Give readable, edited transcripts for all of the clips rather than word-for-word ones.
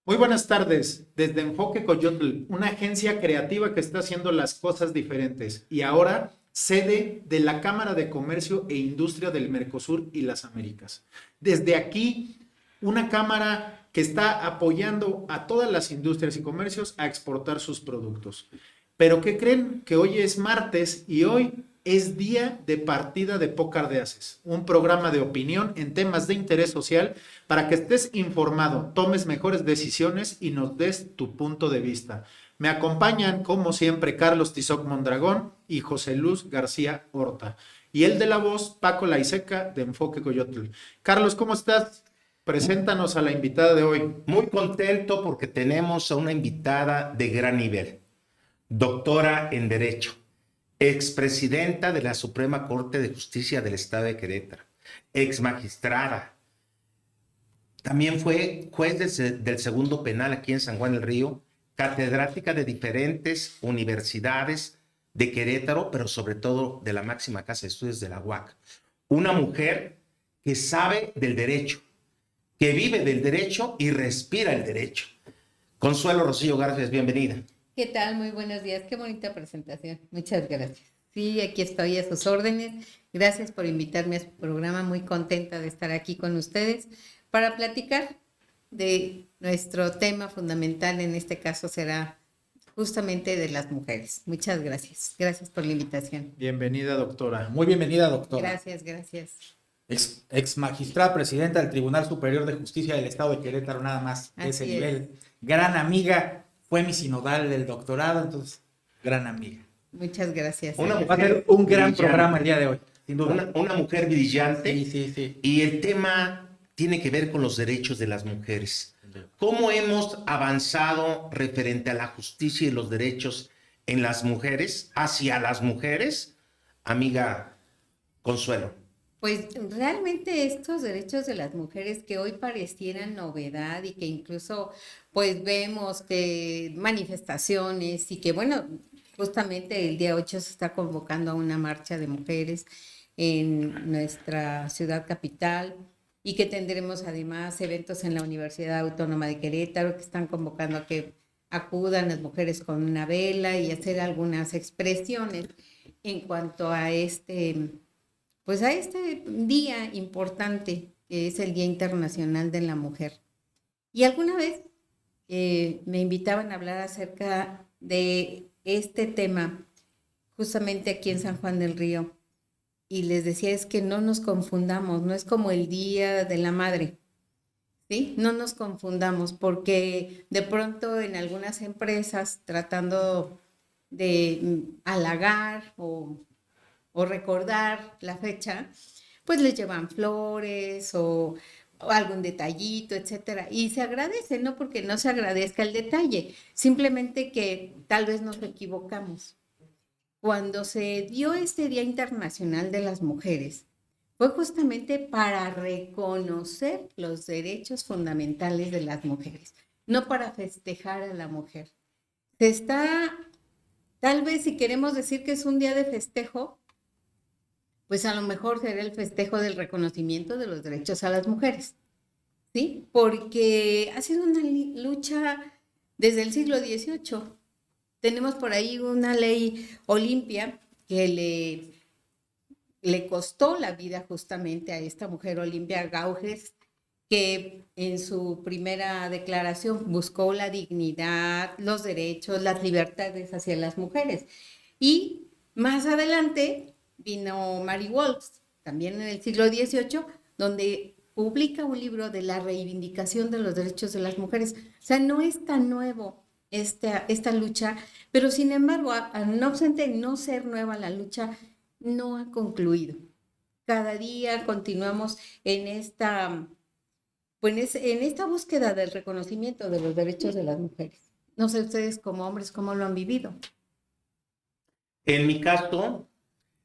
Muy buenas tardes, desde Enfoque Coyotl, una agencia creativa que está haciendo las cosas diferentes y ahora sede de la Cámara de Comercio e Industria del Mercosur y las Américas. Desde aquí, una cámara que está apoyando a todas las industrias y comercios a exportar sus productos. Pero ¿qué creen? Que hoy es martes y hoy es día de partida de Pócar de Ases, un programa de opinión en temas de interés social para que estés informado, tomes mejores decisiones y nos des tu punto de vista. Me acompañan, como siempre, Carlos Tizoc Mondragón y José Luz García Horta. Y el de la voz, Paco Laiseca, de Enfoque Coyotl. Carlos, ¿cómo estás? Preséntanos a la invitada de hoy. Muy contento porque tenemos a una invitada de gran nivel, doctora en Derecho, expresidenta de la Suprema Corte de Justicia del Estado de Querétaro, ex magistrada. También fue juez del segundo penal aquí en San Juan del Río, catedrática de diferentes universidades de Querétaro, pero sobre todo de la máxima casa de estudios de la UAC. Una mujer que sabe del derecho, que vive del derecho y respira el derecho. Consuelo Rocío Garfias, bienvenida. ¿Qué tal? Muy buenos días. Qué bonita presentación. Muchas gracias. Sí, aquí estoy a sus órdenes. Gracias por invitarme a su programa. Muy contenta de estar aquí con ustedes para platicar de nuestro tema fundamental. En este caso será justamente de las mujeres. Muchas gracias. Gracias por la invitación. Bienvenida, doctora. Muy bienvenida, doctora. Gracias. Ex magistrada presidenta del Tribunal Superior de Justicia del Estado de Querétaro, nada más de ese nivel. Gran amiga, fue mi sinodal del doctorado, entonces, gran amiga. Muchas gracias. Va a ser un gran programa el día de hoy, sin duda. Una mujer brillante. Sí. Y el tema tiene que ver con los derechos de las mujeres. ¿Cómo hemos avanzado referente a la justicia y los derechos en las mujeres, hacia las mujeres? Amiga Consuelo. Pues realmente estos derechos de las mujeres que hoy parecieran novedad y que incluso pues vemos que manifestaciones y que bueno, justamente el día 8 se está convocando a una marcha de mujeres en nuestra ciudad capital y que tendremos además eventos en la Universidad Autónoma de Querétaro que están convocando a que acudan las mujeres con una vela y hacer algunas expresiones en cuanto a este día importante que es el Día Internacional de la Mujer. Y alguna vez me invitaban a hablar acerca de este tema justamente aquí en San Juan del Río y les decía es que no nos confundamos, no es como el Día de la Madre, ¿sí? No nos confundamos porque de pronto en algunas empresas tratando de halagar o recordar la fecha, pues les llevan flores o algún detallito, etcétera. Y se agradece, no porque no se agradezca el detalle, simplemente que tal vez nos equivocamos. Cuando se dio este Día Internacional de las Mujeres, fue justamente para reconocer los derechos fundamentales de las mujeres, no para festejar a la mujer. Tal vez si queremos decir que es un día de festejo, pues a lo mejor será el festejo del reconocimiento de los derechos a las mujeres, ¿sí? Porque ha sido una lucha desde el siglo XVIII. Tenemos por ahí una ley Olimpia que le costó la vida justamente a esta mujer Olimpia Gauges, que en su primera declaración buscó la dignidad, los derechos, las libertades hacia las mujeres. Y más adelante vino Mary Wolves, también en el siglo XVIII, donde publica un libro de la reivindicación de los derechos de las mujeres. O sea, no es tan nuevo esta lucha, pero sin embargo, no obstante no ser nueva la lucha, no ha concluido. Cada día continuamos en esta búsqueda del reconocimiento de los derechos de las mujeres. No sé ustedes como hombres cómo lo han vivido. En mi caso,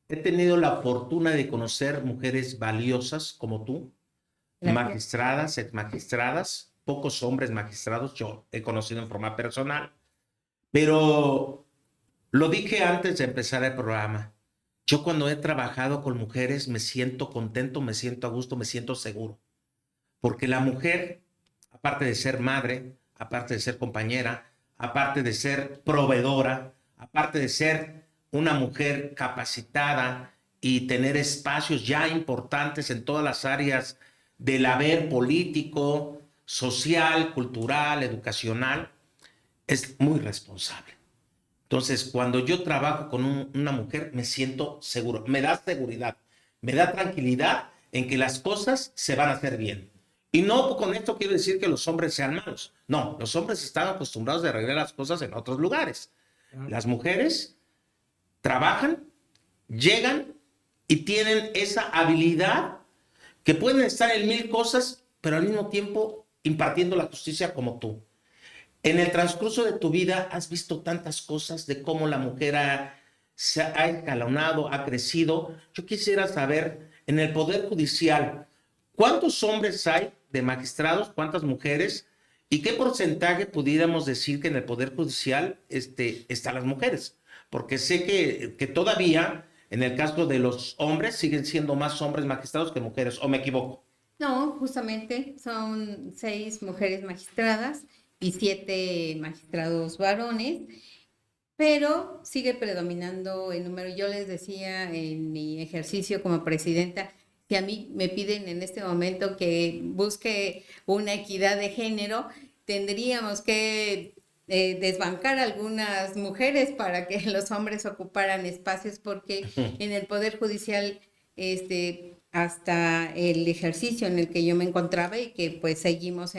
he tenido la fortuna de conocer mujeres valiosas como tú, Gracias. magistradas, exmagistradas, pocos hombres magistrados, yo he conocido en forma personal, pero lo dije antes de empezar el programa. Yo cuando he trabajado con mujeres me siento contento, me siento a gusto, me siento seguro, porque la mujer, aparte de ser madre, aparte de ser compañera, aparte de ser proveedora, aparte de ser una mujer capacitada y tener espacios ya importantes en todas las áreas del haber político, social, cultural, educacional, es muy responsable. Entonces, cuando yo trabajo con una mujer, me siento seguro, me da seguridad, me da tranquilidad en que las cosas se van a hacer bien. Y no con esto quiero decir que los hombres sean malos. No, los hombres están acostumbrados a arreglar las cosas en otros lugares. Las mujeres trabajan, llegan y tienen esa habilidad que pueden estar en 1000 cosas, pero al mismo tiempo impartiendo la justicia como tú. En el transcurso de tu vida has visto tantas cosas de cómo la mujer se ha escalonado, ha crecido. Yo quisiera saber, en el Poder Judicial, ¿cuántos hombres hay de magistrados? ¿Cuántas mujeres? ¿Y qué porcentaje pudiéramos decir que en el Poder Judicial están las mujeres? Porque sé que todavía, en el caso de los hombres, siguen siendo más hombres magistrados que mujeres, ¿o me equivoco? No, justamente son 6 mujeres magistradas y 7 magistrados varones, pero sigue predominando el número. Yo les decía en mi ejercicio como presidenta que a mí me piden en este momento que busque una equidad de género, tendríamos que desbancar a algunas mujeres para que los hombres ocuparan espacios, porque en el Poder Judicial hasta el ejercicio en el que yo me encontraba y que pues seguimos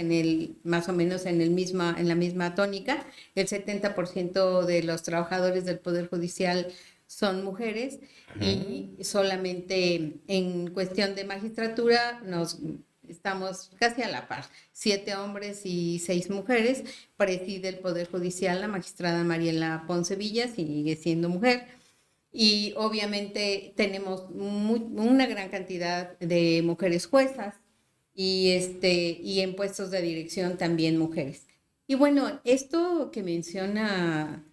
más o menos en la misma tónica, el 70% de los trabajadores del Poder Judicial son mujeres y solamente en cuestión de magistratura estamos casi a la par, 7 hombres y 6 mujeres. Preside el Poder Judicial la magistrada Mariela Ponce Villa, sigue siendo mujer. Y obviamente tenemos una gran cantidad de mujeres juezas y en puestos de dirección también mujeres. Y bueno, esto que menciona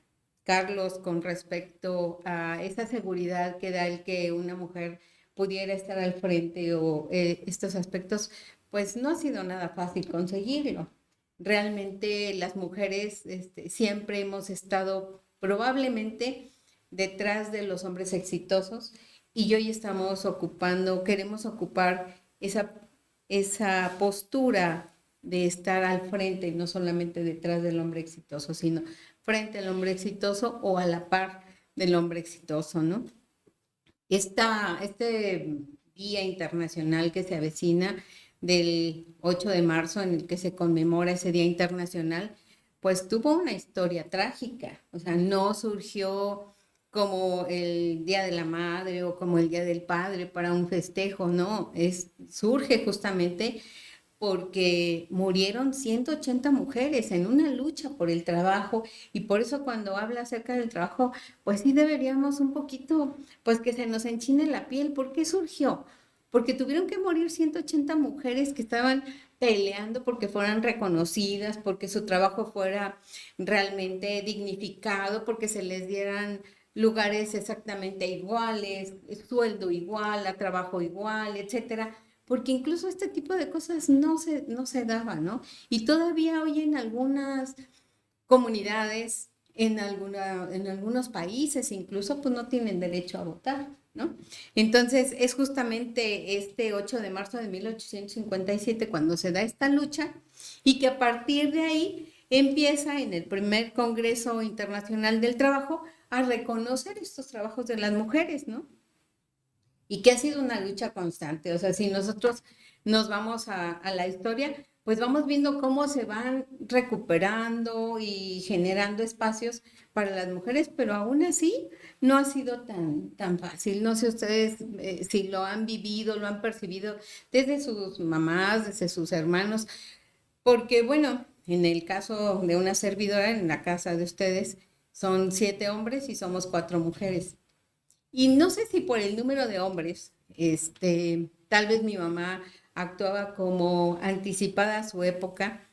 Carlos con respecto a esa seguridad que da el que una mujer pudiera estar al frente o estos aspectos, pues no ha sido nada fácil conseguirlo. Realmente las mujeres siempre hemos estado probablemente detrás de los hombres exitosos y hoy queremos ocupar esa postura de estar al frente, no solamente detrás del hombre exitoso, sino frente al hombre exitoso o a la par del hombre exitoso, ¿no? Este Día Internacional que se avecina del 8 de marzo, en el que se conmemora ese Día Internacional, pues tuvo una historia trágica, o sea, no surgió como el Día de la Madre o como el Día del Padre para un festejo, no, surge justamente porque murieron 180 mujeres en una lucha por el trabajo, y por eso cuando habla acerca del trabajo, pues sí deberíamos un poquito, pues que se nos enchine la piel. ¿Por qué surgió? Porque tuvieron que morir 180 mujeres que estaban peleando porque fueran reconocidas, porque su trabajo fuera realmente dignificado, porque se les dieran lugares exactamente iguales, sueldo igual, a trabajo igual, etcétera, porque incluso este tipo de cosas no se daban, ¿no? Y todavía hoy en algunas comunidades, en algunos países incluso, pues no tienen derecho a votar, ¿no? Entonces es justamente este 8 de marzo de 1857 cuando se da esta lucha, y que a partir de ahí empieza en el primer Congreso Internacional del Trabajo a reconocer estos trabajos de las mujeres, ¿no? Y que ha sido una lucha constante. O sea, si nosotros nos vamos a la historia, pues vamos viendo cómo se van recuperando y generando espacios para las mujeres, pero aún así no ha sido tan fácil. No sé ustedes si lo han vivido, lo han percibido desde sus mamás, desde sus hermanos, porque bueno, en el caso de una servidora, en la casa de ustedes, son 7 hombres y somos 4 mujeres. Y no sé si por el número de hombres, tal vez mi mamá actuaba como anticipada a su época.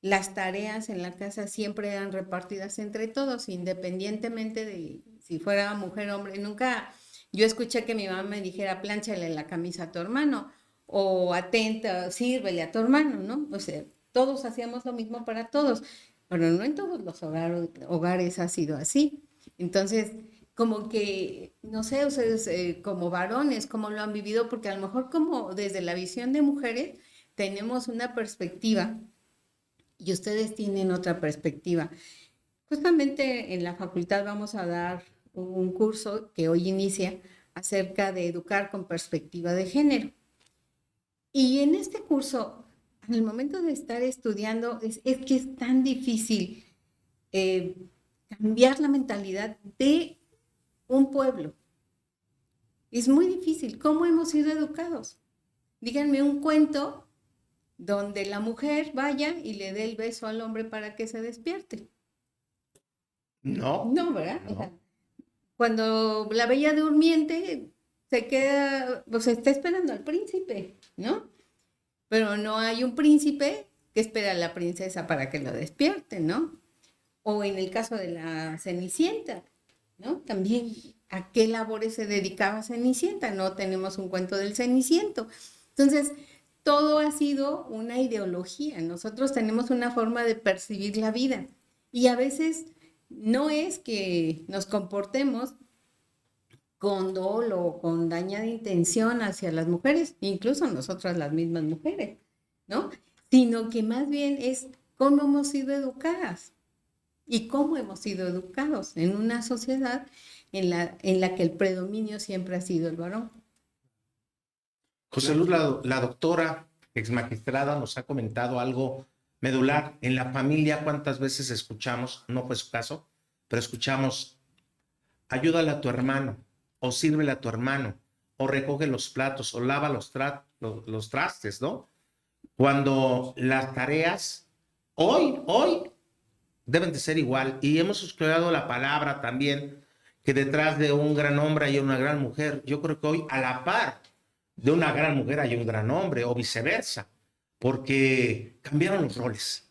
Las tareas en la casa siempre eran repartidas entre todos, independientemente de si fuera mujer o hombre. Nunca yo escuché que mi mamá me dijera, plánchale la camisa a tu hermano, o atenta, sírvele a tu hermano, ¿no? O sea, todos hacíamos lo mismo para todos, pero no en todos los hogares ha sido así. Entonces, como que, no sé, ustedes como varones, ¿cómo lo han vivido? Porque a lo mejor como desde la visión de mujeres tenemos una perspectiva y ustedes tienen otra perspectiva. Justamente en la facultad vamos a dar un curso que hoy inicia acerca de educar con perspectiva de género. Y en este curso, en el momento de estar estudiando, es que es tan difícil cambiar la mentalidad de un pueblo. Es muy difícil. ¿Cómo hemos sido educados? Díganme un cuento donde la mujer vaya y le dé el beso al hombre para que se despierte. No. No, ¿verdad? No. O sea, cuando la bella durmiente se queda, pues está esperando al príncipe, ¿no? Pero no hay un príncipe que espera a la princesa para que lo despierte, ¿no? O en el caso de la Cenicienta, ¿no? También, ¿a qué labores se dedicaba Cenicienta? No tenemos un cuento del Ceniciento. Entonces, todo ha sido una ideología. Nosotros tenemos una forma de percibir la vida. Y a veces no es que nos comportemos con dolo o con dañada intención hacia las mujeres, incluso nosotras las mismas mujeres, ¿no? Sino que más bien es cómo hemos sido educadas y cómo hemos sido educados en una sociedad en la que el predominio siempre ha sido el varón. José Luz, la doctora ex magistrada nos ha comentado algo medular. En la familia, ¿cuántas veces escuchamos? No fue su caso, pero escuchamos, ayúdale a tu hermano, o sírvele a tu hermano, o recoge los platos, o lava los trastes, ¿no? Cuando las tareas hoy deben de ser igual. Y hemos explorado la palabra también, que detrás de un gran hombre hay una gran mujer. Yo creo que hoy, a la par de una gran mujer, hay un gran hombre, o viceversa, porque cambiaron los roles.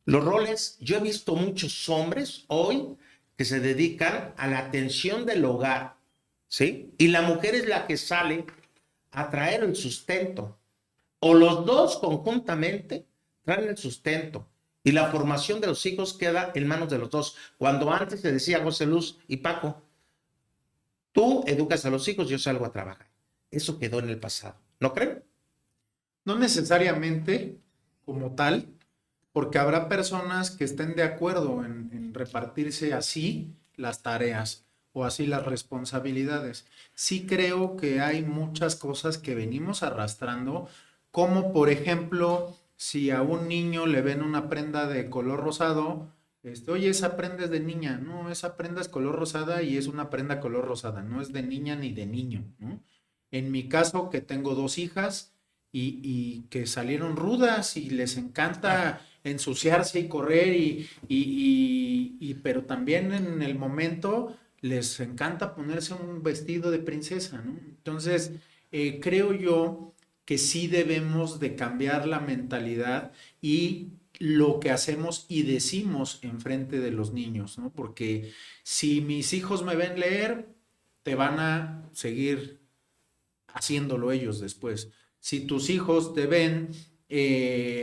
Los roles, yo he visto muchos hombres hoy que se dedican a la atención del hogar, ¿sí? Y la mujer es la que sale a traer el sustento. O los dos conjuntamente traen el sustento. Y la formación de los hijos queda en manos de los dos. Cuando antes se decía José Luz y Paco, tú educas a los hijos, yo salgo a trabajar. Eso quedó en el pasado. ¿No creen? No necesariamente como tal, porque habrá personas que estén de acuerdo en repartirse así las tareas o así las responsabilidades. Sí creo que hay muchas cosas que venimos arrastrando, como por ejemplo, si a un niño le ven una prenda de color rosado, oye, esa prenda es de niña, no, esa prenda es color rosada y es una prenda color rosada, no es de niña ni de niño, ¿no? En mi caso, que tengo 2 hijas y que salieron rudas y les encanta ensuciarse y correr, pero también en el momento les encanta ponerse un vestido de princesa, ¿no? Entonces, creo yo que sí debemos de cambiar la mentalidad y lo que hacemos y decimos en frente de los niños, ¿no? Porque si mis hijos me ven leer, te van a seguir haciéndolo ellos después. Si tus hijos te ven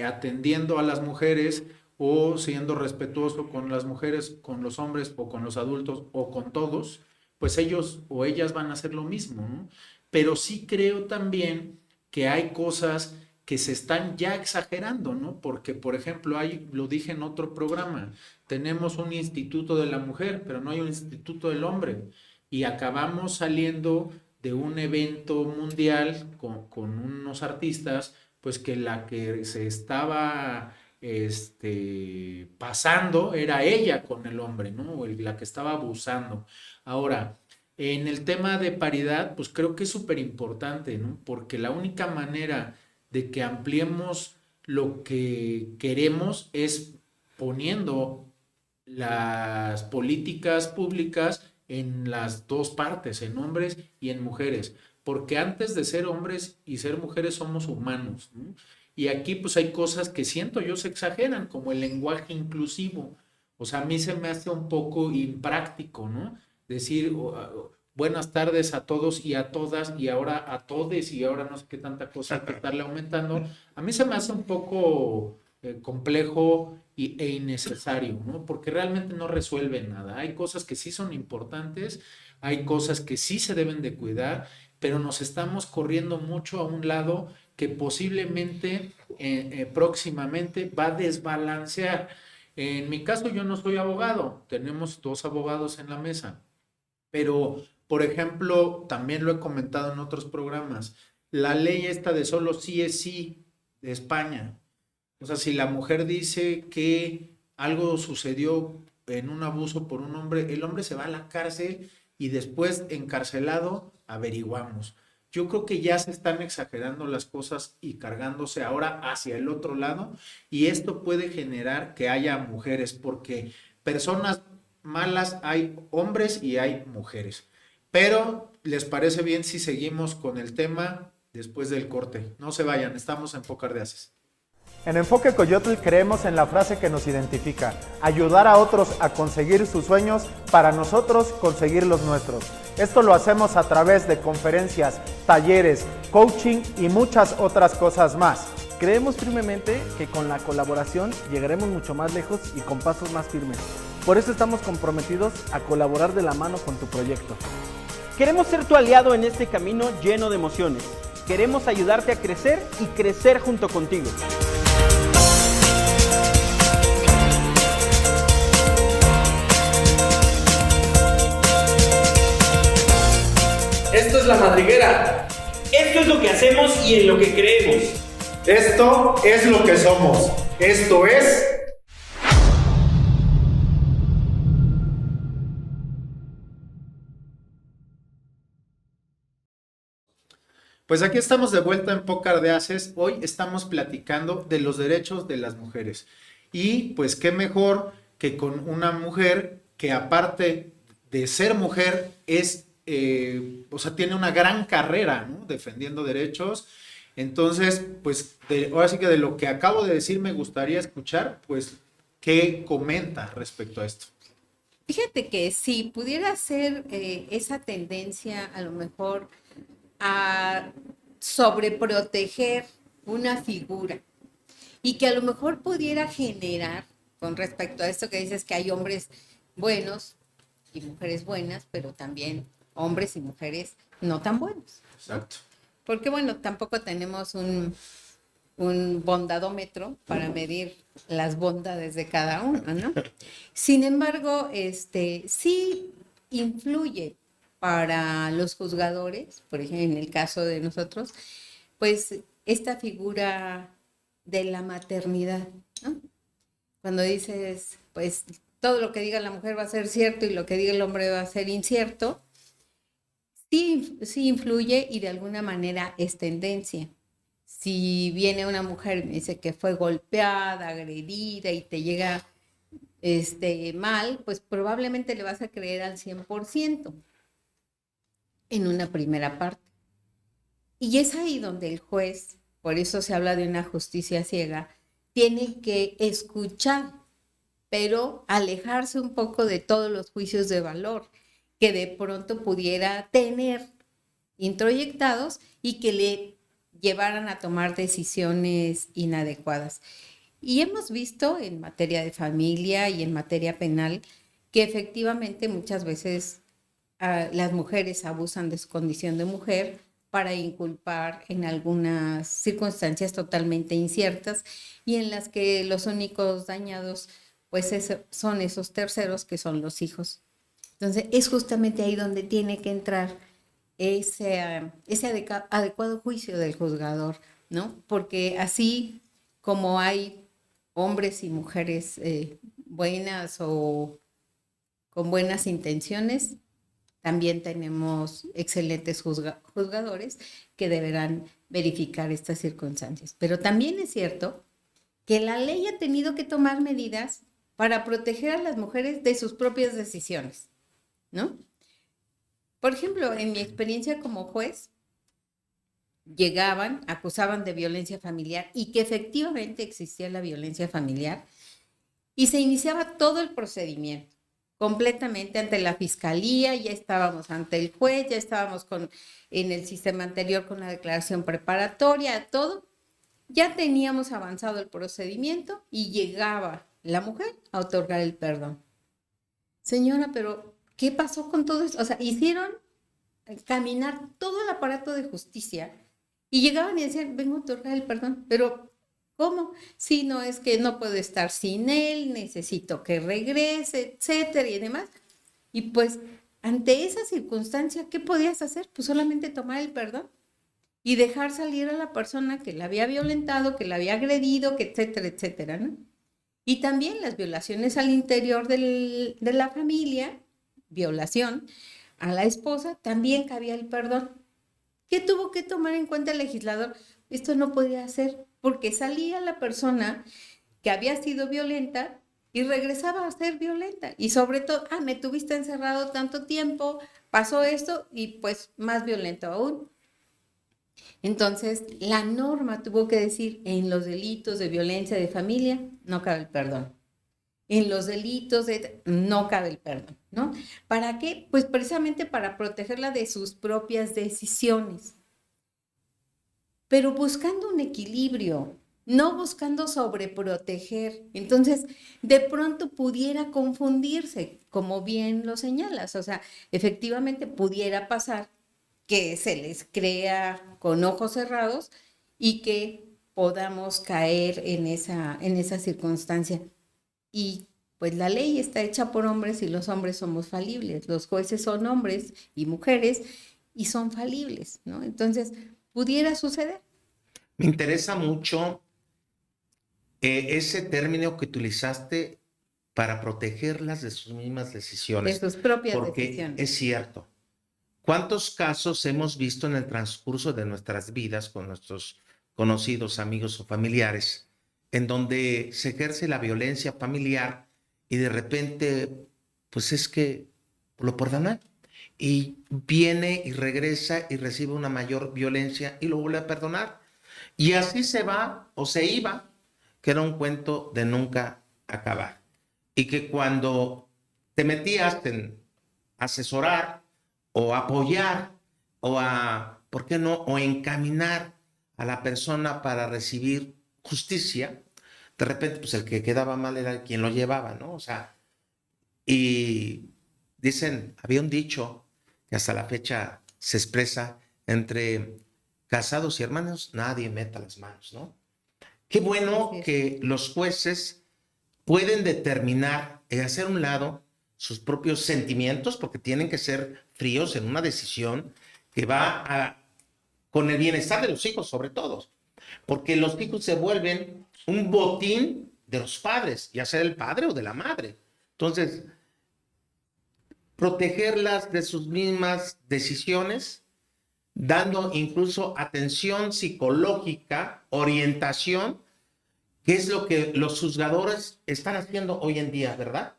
atendiendo a las mujeres o siendo respetuoso con las mujeres, con los hombres o con los adultos o con todos, pues ellos o ellas van a hacer lo mismo, ¿no? Pero sí creo también que hay cosas que se están ya exagerando, ¿no? Porque, por ejemplo, lo dije en otro programa, tenemos un instituto de la mujer, pero no hay un instituto del hombre. Y acabamos saliendo de un evento mundial con unos artistas, pues que la que se estaba pasando era ella con el hombre, ¿no? O la que estaba abusando. Ahora, en el tema de paridad, pues creo que es súper importante, ¿no? Porque la única manera de que ampliemos lo que queremos es poniendo las políticas públicas en las dos partes, en hombres y en mujeres, porque antes de ser hombres y ser mujeres somos humanos, ¿no? Y aquí pues hay cosas que siento yo se exageran, como el lenguaje inclusivo. O sea, a mí se me hace un poco impráctico, ¿no? Decir buenas tardes a todos y a todas y ahora a todes y ahora no sé qué tanta cosa que estarle aumentando. A mí se me hace un poco complejo e innecesario, ¿no? Porque realmente no resuelve nada. Hay cosas que sí son importantes, hay cosas que sí se deben de cuidar, pero nos estamos corriendo mucho a un lado que posiblemente próximamente va a desbalancear. En mi caso yo no soy abogado, tenemos 2 abogados en la mesa, pero por ejemplo, también lo he comentado en otros programas, la ley esta de solo sí es sí de España. O sea, si la mujer dice que algo sucedió en un abuso por un hombre, el hombre se va a la cárcel y después encarcelado averiguamos. Yo creo que ya se están exagerando las cosas y cargándose ahora hacia el otro lado, y esto puede generar que haya mujeres, porque personas malas hay hombres y hay mujeres. Pero, ¿les parece bien si seguimos con el tema después del corte? No se vayan, estamos en Pócar de Haces. En Enfoque Coyotl creemos en la frase que nos identifica: ayudar a otros a conseguir sus sueños para nosotros conseguir los nuestros. Esto lo hacemos a través de conferencias, talleres, coaching y muchas otras cosas más. Creemos firmemente que con la colaboración llegaremos mucho más lejos y con pasos más firmes. Por eso estamos comprometidos a colaborar de la mano con tu proyecto. Queremos ser tu aliado en este camino lleno de emociones. Queremos ayudarte a crecer y crecer junto contigo. Esto es La Madriguera. Esto es lo que hacemos y en lo que creemos. Esto es lo que somos. Esto es... Pues aquí estamos de vuelta en Pócar de Haces. Hoy estamos platicando de los derechos de las mujeres. Y pues qué mejor que con una mujer que, aparte de ser mujer, es, o sea, tiene una gran carrera, ¿no?, defendiendo derechos. Entonces, pues ahora sí que de lo que acabo de decir me gustaría escuchar, pues, qué comenta respecto a esto. Fíjate que si pudiera ser esa tendencia a lo mejor a sobreproteger una figura y que a lo mejor pudiera generar, con respecto a esto que dices que hay hombres buenos y mujeres buenas, pero también hombres y mujeres no tan buenos. Exacto. Porque bueno, tampoco tenemos un bondadómetro para medir las bondades de cada uno, ¿no? Sin embargo, sí influye para los juzgadores, por ejemplo, en el caso de nosotros, pues esta figura de la maternidad, ¿no? Cuando dices, pues todo lo que diga la mujer va a ser cierto y lo que diga el hombre va a ser incierto, sí influye, y de alguna manera es tendencia. Si viene una mujer y me dice que fue golpeada, agredida y te llega mal, pues probablemente le vas a creer al 100%. En una primera parte. Y es ahí donde el juez, por eso se habla de una justicia ciega, tiene que escuchar, pero alejarse un poco de todos los juicios de valor que de pronto pudiera tener introyectados y que le llevaran a tomar decisiones inadecuadas. Y hemos visto en materia de familia y en materia penal que efectivamente muchas veces las mujeres abusan de su condición de mujer para inculpar en algunas circunstancias totalmente inciertas y en las que los únicos dañados pues son esos terceros, que son los hijos. Entonces es justamente ahí donde tiene que entrar ese adecuado juicio del juzgador, ¿no? Porque así como hay hombres y mujeres buenas o con buenas intenciones, también tenemos excelentes juzgadores que deberán verificar estas circunstancias. Pero también es cierto que la ley ha tenido que tomar medidas para proteger a las mujeres de sus propias decisiones, ¿no? Por ejemplo, en mi experiencia como juez, llegaban, acusaban de violencia familiar y que efectivamente existía la violencia familiar, y se iniciaba todo el procedimiento completamente ante la fiscalía, ya estábamos ante el juez, ya estábamos en el sistema anterior con la declaración preparatoria, todo, ya teníamos avanzado el procedimiento y llegaba la mujer a otorgar el perdón. Señora, pero ¿qué pasó con todo esto? O sea, hicieron caminar todo el aparato de justicia y llegaban y decían, vengo a otorgar el perdón, pero ¿cómo? Sí, no, es que no puedo estar sin él, necesito que regrese, etcétera y demás. Y pues, ante esa circunstancia, ¿qué podías hacer? Pues solamente tomar el perdón y dejar salir a la persona que la había violentado, que la había agredido, que etcétera, etcétera, ¿no? Y también las violaciones al interior de la familia, violación a la esposa, también cabía el perdón. ¿Qué tuvo que tomar en cuenta el legislador? Esto no podía hacer porque salía la persona que había sido violenta y regresaba a ser violenta. Y sobre todo, me tuviste encerrado tanto tiempo, pasó esto y pues más violento aún. Entonces, la norma tuvo que decir, en los delitos de violencia de familia no cabe el perdón. En los delitos no cabe el perdón, ¿no? ¿Para qué? Pues precisamente para protegerla de sus propias decisiones. Pero buscando un equilibrio, no buscando sobreproteger. Entonces, de pronto pudiera confundirse, como bien lo señalas. O sea, efectivamente pudiera pasar que se les crea con ojos cerrados y que podamos caer en esa circunstancia. Y pues la ley está hecha por hombres y los hombres somos falibles. Los jueces son hombres y mujeres y son falibles, ¿no? Entonces, pudiera suceder. Me interesa mucho ese término que utilizaste para protegerlas de sus mismas decisiones. De sus propias porque decisiones. Es cierto. ¿Cuántos casos hemos visto en el transcurso de nuestras vidas con nuestros conocidos, amigos o familiares, en donde se ejerce la violencia familiar y de repente, pues es que lo perdonan y viene y regresa y recibe una mayor violencia y lo vuelve a perdonar? Y así se va o se iba, que era un cuento de nunca acabar. Y que cuando te metías en asesorar o apoyar o ¿por qué no? O encaminar a la persona para recibir justicia, de repente pues el que quedaba mal era quien lo llevaba, ¿no? O sea, y dicen, había un dicho que hasta la fecha se expresa entre casados y hermanos, nadie meta las manos, ¿no? Qué bueno que los jueces pueden determinar y hacer a un lado sus propios sentimientos, porque tienen que ser fríos en una decisión que va con el bienestar de los hijos, sobre todo, porque los hijos se vuelven un botín de los padres, ya sea del padre o de la madre. Entonces, protegerlas de sus mismas decisiones, dando incluso atención psicológica, orientación, que es lo que los juzgadores están haciendo hoy en día, ¿verdad?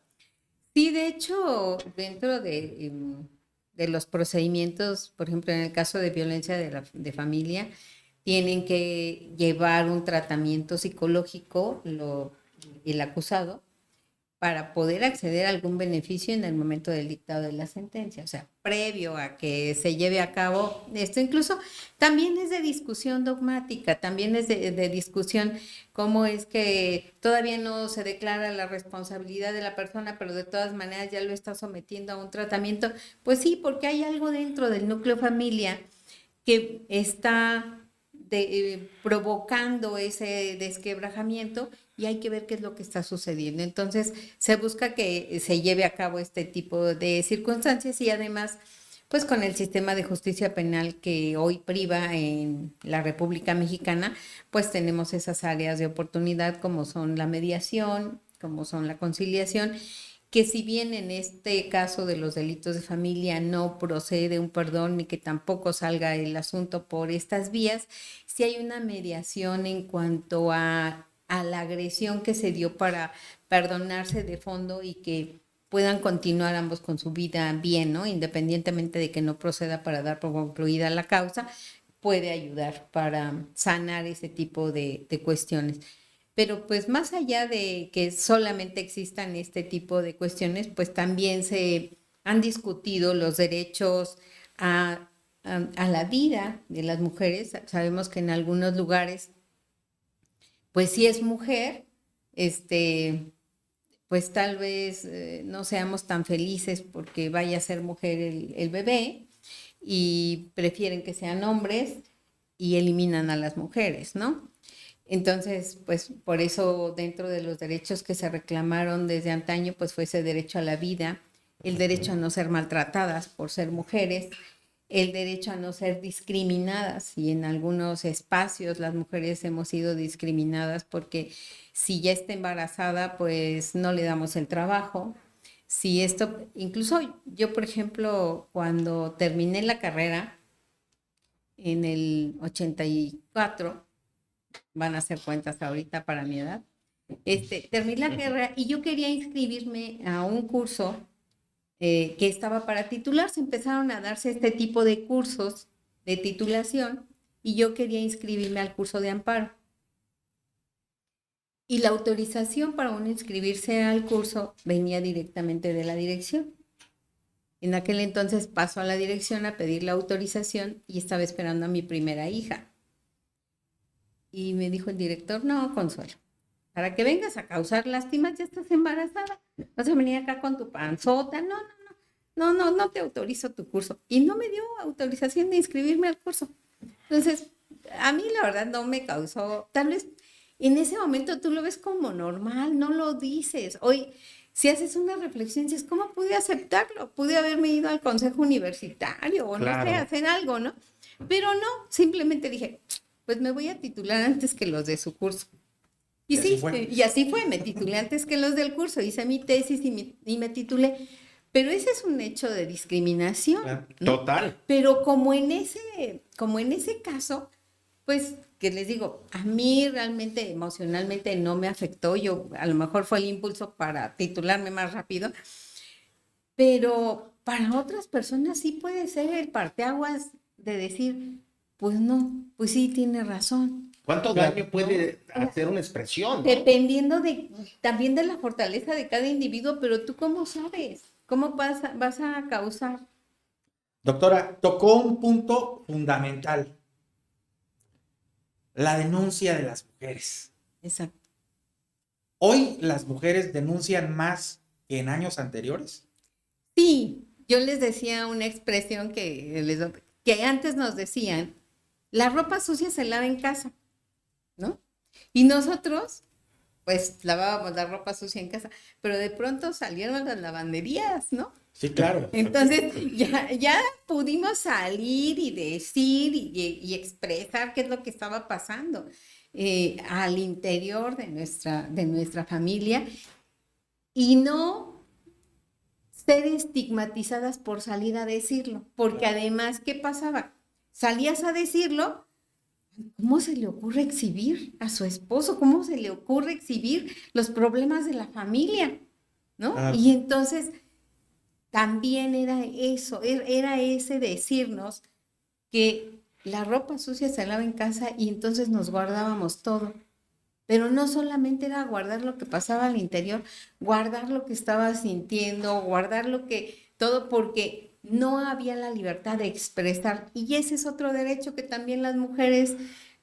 Sí, de hecho, dentro de los procedimientos, por ejemplo, en el caso de violencia de familia, tienen que llevar un tratamiento psicológico el acusado para poder acceder a algún beneficio en el momento del dictado de la sentencia, o sea, previo a que se lleve a cabo esto. Incluso también es de discusión dogmática, también es de discusión cómo es que todavía no se declara la responsabilidad de la persona, pero de todas maneras ya lo está sometiendo a un tratamiento. Pues sí, porque hay algo dentro del núcleo familia que está provocando ese desquebrajamiento y hay que ver qué es lo que está sucediendo. Entonces, se busca que se lleve a cabo este tipo de circunstancias y además, pues con el sistema de justicia penal que hoy priva en la República Mexicana, pues tenemos esas áreas de oportunidad como son la mediación, como son la conciliación, que si bien en este caso de los delitos de familia no procede un perdón ni que tampoco salga el asunto por estas vías, sí hay una mediación en cuanto a la agresión que se dio para perdonarse de fondo y que puedan continuar ambos con su vida bien, ¿no? Independientemente de que no proceda para dar por concluida la causa, puede ayudar para sanar ese tipo de cuestiones. Pero pues más allá de que solamente existan este tipo de cuestiones, pues también se han discutido los derechos a la vida de las mujeres. Sabemos que en algunos lugares pues si es mujer, pues tal vez no seamos tan felices porque vaya a ser mujer el bebé y prefieren que sean hombres y eliminan a las mujeres, ¿no? Entonces, pues por eso dentro de los derechos que se reclamaron desde antaño, pues fue ese derecho a la vida, el derecho a no ser maltratadas por ser mujeres, el derecho a no ser discriminadas, y en algunos espacios las mujeres hemos sido discriminadas porque si ya está embarazada, pues no le damos el trabajo. Si esto, incluso yo, por ejemplo, cuando terminé la carrera en el 84, van a hacer cuentas ahorita para mi edad, terminé la carrera y yo quería inscribirme a un curso que estaba para titularse. Empezaron a darse este tipo de cursos de titulación y yo quería inscribirme al curso de amparo. Y la autorización para uno inscribirse al curso venía directamente de la dirección. En aquel entonces paso a la dirección a pedir la autorización y estaba esperando a mi primera hija. Y me dijo el director, no, Consuelo, para que vengas a causar lástimas ya estás embarazada. Vas a venir acá con tu panzota. No te autorizo tu curso. Y no me dio autorización de inscribirme al curso. Entonces, a mí la verdad no me causó, tal vez en ese momento tú lo ves como normal, no lo dices. Hoy, si haces una reflexión, dices, ¿cómo pude aceptarlo? Pude haberme ido al consejo universitario o Claro. no sé, hacer algo, ¿no? Pero no, simplemente dije, pues me voy a titular antes que los de su curso. Y así sí, fue. y así fue, me titulé antes que los del curso, hice mi tesis y me titulé. Pero ese es un hecho de discriminación, Claro. ¿no? Total. Pero como en ese caso, pues, que les digo, a mí realmente emocionalmente no me afectó, yo a lo mejor fue el impulso para titularme más rápido, pero para otras personas sí puede ser el parteaguas de decir, pues no, pues sí, tiene razón. ¿Cuánto daño puede hacer una expresión, no? Dependiendo también de la fortaleza de cada individuo, pero tú cómo sabes, cómo vas a causar. Doctora, tocó un punto fundamental, la denuncia de las mujeres. Exacto. ¿Hoy las mujeres denuncian más que en años anteriores? Sí, yo les decía una expresión que antes nos decían, la ropa sucia se lava en casa, ¿no? Y nosotros, pues, lavábamos la ropa sucia en casa, pero de pronto salieron las lavanderías, ¿no? Sí, claro. Entonces, ya pudimos salir y decir y expresar qué es lo que estaba pasando al interior de nuestra familia y no ser estigmatizadas por salir a decirlo, porque además, ¿qué pasaba? Salías a decirlo, ¿cómo se le ocurre exhibir a su esposo? ¿Cómo se le ocurre exhibir los problemas de la familia? ¿No? Ah. Y entonces también era eso, era ese decirnos que la ropa sucia se lava en casa y entonces nos guardábamos todo. Pero no solamente era guardar lo que pasaba al interior, guardar lo que estaba sintiendo, guardar todo porque no había la libertad de expresar. Y ese es otro derecho que también las mujeres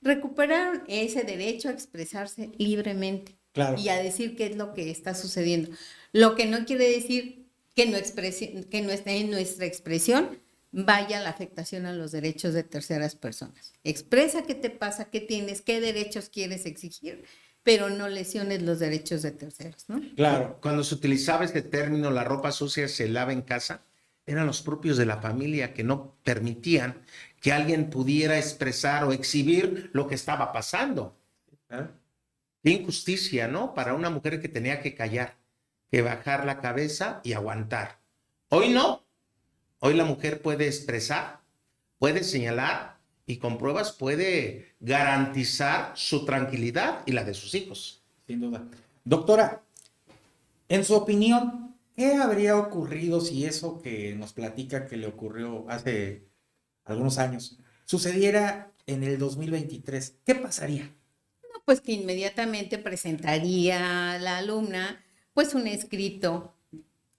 recuperaron, ese derecho a expresarse libremente. Claro. Y a decir qué es lo que está sucediendo. Lo que no quiere decir que no esté en nuestra expresión vaya la afectación a los derechos de terceras personas. Expresa qué te pasa, qué tienes, qué derechos quieres exigir, pero no lesiones los derechos de terceros, ¿no? Claro. Cuando se utilizaba este término, la ropa sucia se lava en casa, eran los propios de la familia que no permitían que alguien pudiera expresar o exhibir lo que estaba pasando. ¿Ah? Qué injusticia, ¿no? Para una mujer que tenía que callar, que bajar la cabeza y aguantar. Hoy no. Hoy la mujer puede expresar, puede señalar y con pruebas puede garantizar su tranquilidad y la de sus hijos. Sin duda. Doctora, en su opinión, ¿qué habría ocurrido si eso que nos platica que le ocurrió hace algunos años sucediera en el 2023? ¿Qué pasaría? No, pues que inmediatamente presentaría a la alumna pues un escrito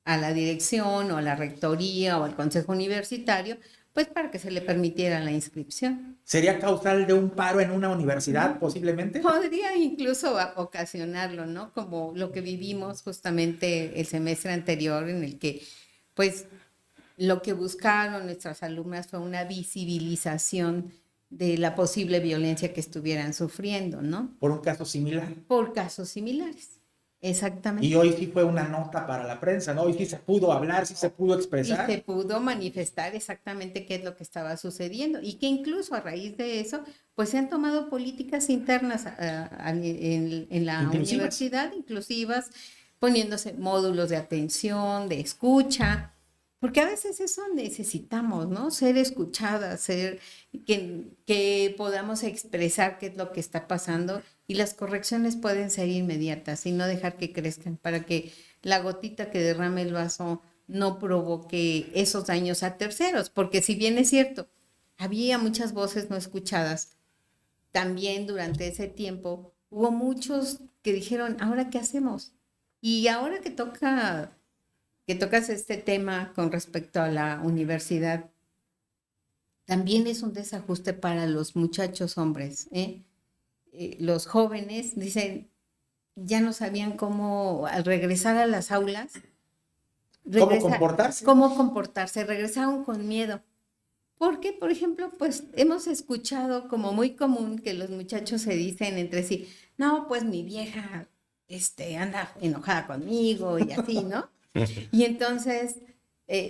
a la dirección o a la rectoría o al consejo universitario pues para que se le permitiera la inscripción. ¿Sería causal de un paro en una universidad posiblemente? Podría incluso ocasionarlo, ¿no? Como lo que vivimos justamente el semestre anterior, en el que, pues, lo que buscaron nuestras alumnas fue una visibilización de la posible violencia que estuvieran sufriendo, ¿no? Por un caso similar. Por casos similares. Exactamente. Y hoy sí fue una nota para la prensa, ¿no? Hoy sí se pudo hablar, sí se pudo Y expresar. se pudo manifestar exactamente qué es lo que estaba sucediendo y que incluso a raíz de eso, pues se han tomado políticas internas en la Inclusivas. universidad, inclusivas, poniéndose módulos de atención, de escucha, porque a veces eso necesitamos, ¿no? Ser escuchadas, que podamos expresar qué es lo que está pasando y las correcciones pueden ser inmediatas y no dejar que crezcan para que la gotita que derrame el vaso no provoque esos daños a terceros, porque si bien es cierto, había muchas voces no escuchadas, también durante ese tiempo hubo muchos que dijeron, ¿ahora qué hacemos? Y ahora que tocas este tema con respecto a la universidad, también es un desajuste para los muchachos hombres, ¿eh? Los jóvenes dicen, ya no sabían cómo, al regresar a las aulas, ¿Cómo comportarse? cómo comportarse, regresaron con miedo. Porque, por ejemplo, pues hemos escuchado como muy común que los muchachos se dicen entre sí, no, pues mi vieja anda enojada conmigo y así, ¿no? Y entonces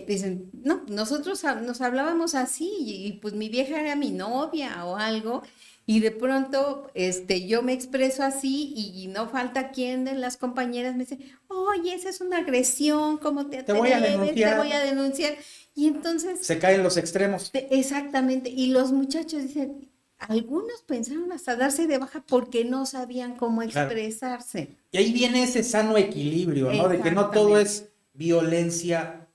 dicen, no, nosotros nos hablábamos así y pues mi vieja era mi novia o algo y de pronto yo me expreso así y no falta quien de las compañeras me dice, oye, esa es una agresión, ¿cómo te Te voy a atreves? denunciar. Te voy a denunciar. Y entonces, Se caen los extremos. exactamente, y los muchachos dicen, algunos pensaron hasta darse de baja porque no sabían cómo Claro. expresarse. Y ahí viene ese sano equilibrio, ¿no? De que no todo es violencia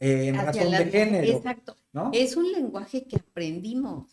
en Hacia razón la- de género. Exacto. ¿no? Es un lenguaje que aprendimos.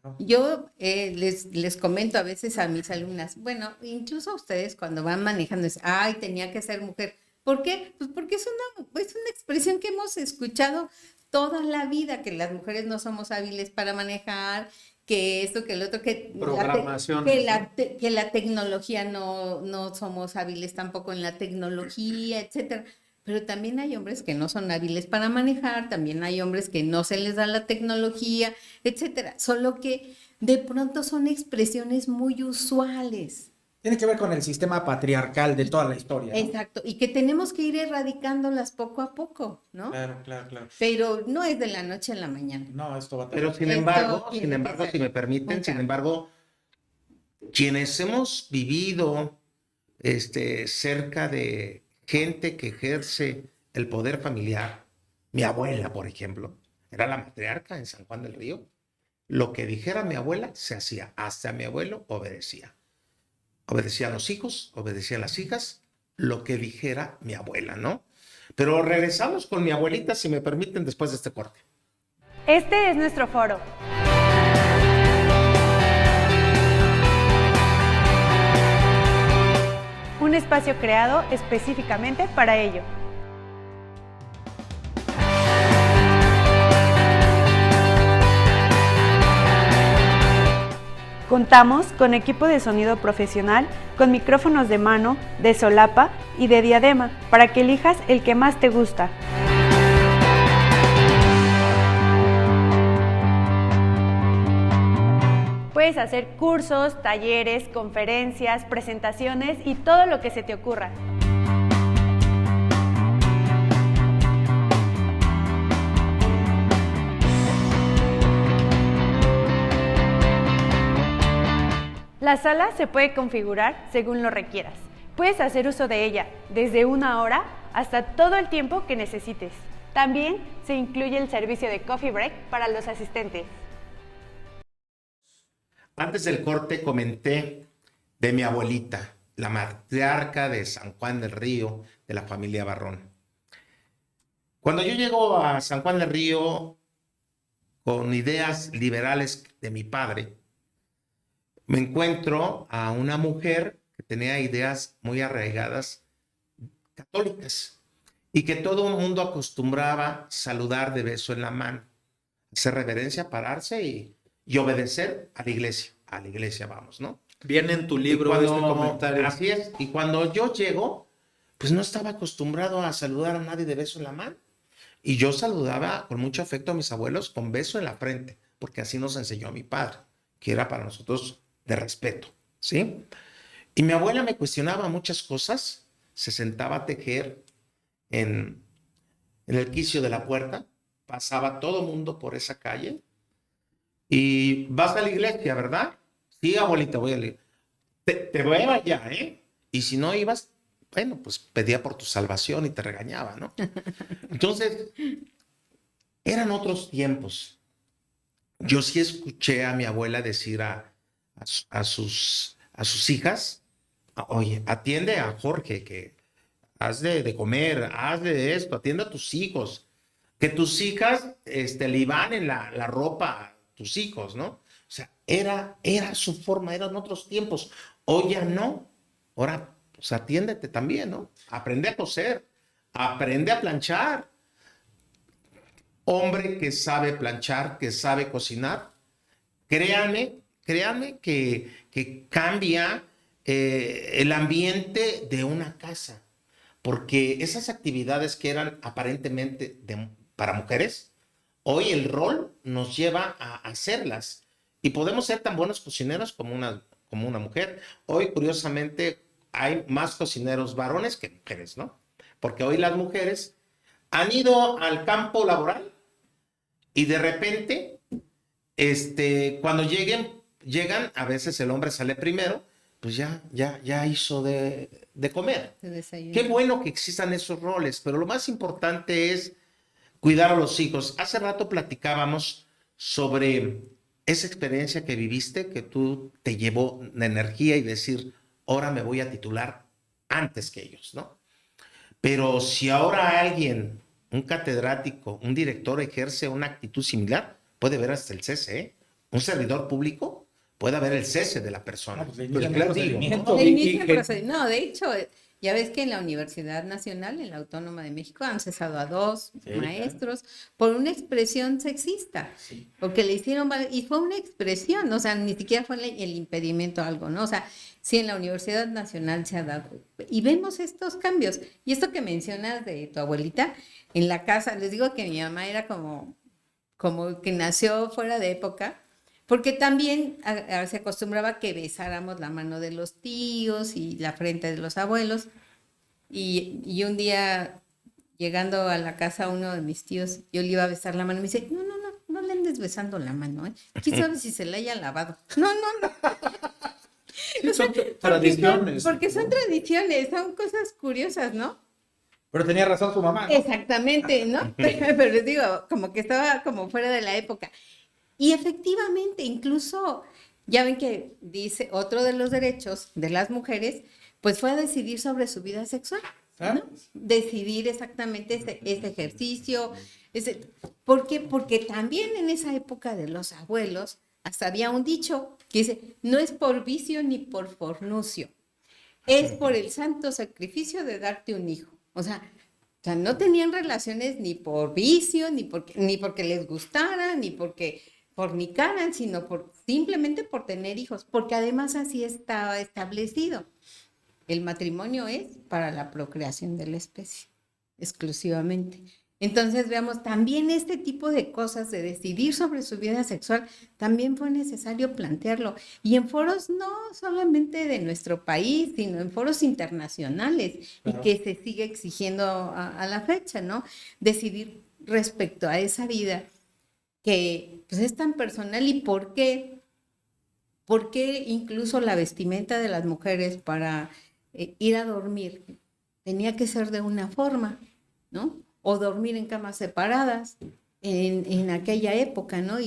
Claro. Yo les comento a veces a mis alumnas, bueno, incluso a ustedes cuando van manejando, es, ay, tenía que ser mujer. ¿Por qué? Pues porque es una expresión que hemos escuchado toda la vida, que las mujeres no somos hábiles para manejar, que esto, que el otro, que Programación. que la tecnología no somos hábiles tampoco en la tecnología, etcétera. Pero también hay hombres que no son hábiles para manejar, también hay hombres que no se les da la tecnología, etcétera. Solo que de pronto son expresiones muy usuales. Tiene que ver con el sistema patriarcal de toda la historia, ¿no? Exacto, y que tenemos que ir erradicándolas poco a poco, ¿no? Claro, claro, claro. Pero no es de la noche a la mañana. No, esto va a Pero sin Esto embargo, tiene que ser si me permiten, un sin cambio. embargo, quienes hemos vivido cerca de gente que ejerce el poder familiar, mi abuela, por ejemplo, era la matriarca en San Juan del Río. Lo que dijera mi abuela se hacía, hasta mi abuelo obedecía. Obedecía a los hijos, obedecía a las hijas, lo que dijera mi abuela, ¿no? Pero regresamos con mi abuelita, si me permiten, después de este corte. Este es nuestro foro. Un espacio creado específicamente para ello. Contamos con equipo de sonido profesional, con micrófonos de mano, de solapa y de diadema, para que elijas el que más te gusta. Puedes hacer cursos, talleres, conferencias, presentaciones y todo lo que se te ocurra. La sala se puede configurar según lo requieras. Puedes hacer uso de ella desde 1 hora hasta todo el tiempo que necesites. También se incluye el servicio de coffee break para los asistentes. Antes del corte comenté de mi abuelita, la matriarca de San Juan del Río, de la familia Barrón. Cuando yo llego a San Juan del Río con ideas liberales de mi padre, me encuentro a una mujer que tenía ideas muy arraigadas católicas y que todo el mundo acostumbraba saludar de beso en la mano. hacer reverencia, pararse y obedecer a la iglesia vamos, ¿no? Viene en tu libro Y este comentario. así es, y cuando yo llego, pues no estaba acostumbrado a saludar a nadie de beso en la mano. Y yo saludaba con mucho afecto a mis abuelos con beso en la frente, porque así nos enseñó mi padre, que era para nosotros de respeto, ¿sí? Y mi abuela me cuestionaba muchas cosas, se sentaba a tejer en el quicio de la puerta, pasaba todo mundo por esa calle, y vas a la iglesia, ¿verdad? Sí, abuelita, voy a la iglesia. Te voy allá, ¿eh? Y si no ibas, bueno, pues pedía por tu salvación y te regañaba, ¿no? Entonces, eran otros tiempos. Yo sí escuché a mi abuela decir a sus hijas, oye, atiende a Jorge, que hazle de comer, hazle de esto, atiende a tus hijos, que tus hijas le iban en la ropa a tus hijos, ¿no? O sea, era su forma, eran otros tiempos. Hoy ya no. Ahora, pues atiéndete también, ¿no? Aprende a coser, aprende a planchar. Hombre que sabe planchar, que sabe cocinar, créanme que cambia el ambiente de una casa. Porque esas actividades que eran aparentemente para mujeres, hoy el rol nos lleva a hacerlas. Y podemos ser tan buenos cocineros como una mujer. Hoy, curiosamente, hay más cocineros varones que mujeres, ¿no? Porque hoy las mujeres han ido al campo laboral y de repente, cuando llegan, a veces el hombre sale primero, pues ya hizo de comer. Qué bueno que existan esos roles, pero lo más importante es cuidar a los hijos. Hace rato platicábamos sobre esa experiencia que viviste, que tú te llevó de energía y decir, ahora me voy a titular antes que ellos, ¿no? Pero si ahora alguien, un catedrático, un director ejerce una actitud similar, puede haber hasta el cese, ¿eh? Un servidor público puede haber el cese de la persona. Pues claro, procedimiento. De inicio el procedimiento. No, de hecho, ya ves que en la Universidad Nacional, en la Autónoma de México, han cesado a 2 maestros por una expresión sexista, porque le hicieron, y fue una expresión, o sea, ni siquiera fue el impedimento a algo, ¿no? O sea, sí, en la Universidad Nacional se ha dado, y vemos estos cambios. Y esto que mencionas de tu abuelita, en la casa, les digo que mi mamá era como que nació fuera de época, porque también se acostumbraba que besáramos la mano de los tíos y la frente de los abuelos. Y un día, llegando a la casa uno de mis tíos, yo le iba a besar la mano y me dice, no le andes besando la mano, ¿eh? ¿Quién sabe si se la haya lavado? No. Sí, son tradiciones. Porque son tradiciones, son cosas curiosas, ¿no? Pero tenía razón su mamá, ¿no? Exactamente, ¿no? Pero les digo, como que estaba como fuera de la época. Y efectivamente, incluso, ya ven que dice, otro de los derechos de las mujeres, pues fue a decidir sobre su vida sexual, ¿no? Decidir exactamente ese ejercicio. ¿Por qué? Porque también en esa época de los abuelos, hasta había un dicho que dice, no es por vicio ni por fornucio, es por el santo sacrificio de darte un hijo. O sea, no tenían relaciones ni por vicio, ni porque les gustara, ni porque fornicaran, sino simplemente por tener hijos, porque además así estaba establecido. El matrimonio es para la procreación de la especie, exclusivamente. Entonces, veamos, también este tipo de cosas de decidir sobre su vida sexual, también fue necesario plantearlo. Y en foros no solamente de nuestro país, sino en foros internacionales, y que se sigue exigiendo a la fecha, ¿no? Decidir respecto a esa vida que pues, es tan personal y por qué incluso la vestimenta de las mujeres para ir a dormir tenía que ser de una forma, ¿no? O dormir en camas separadas en aquella época, ¿no?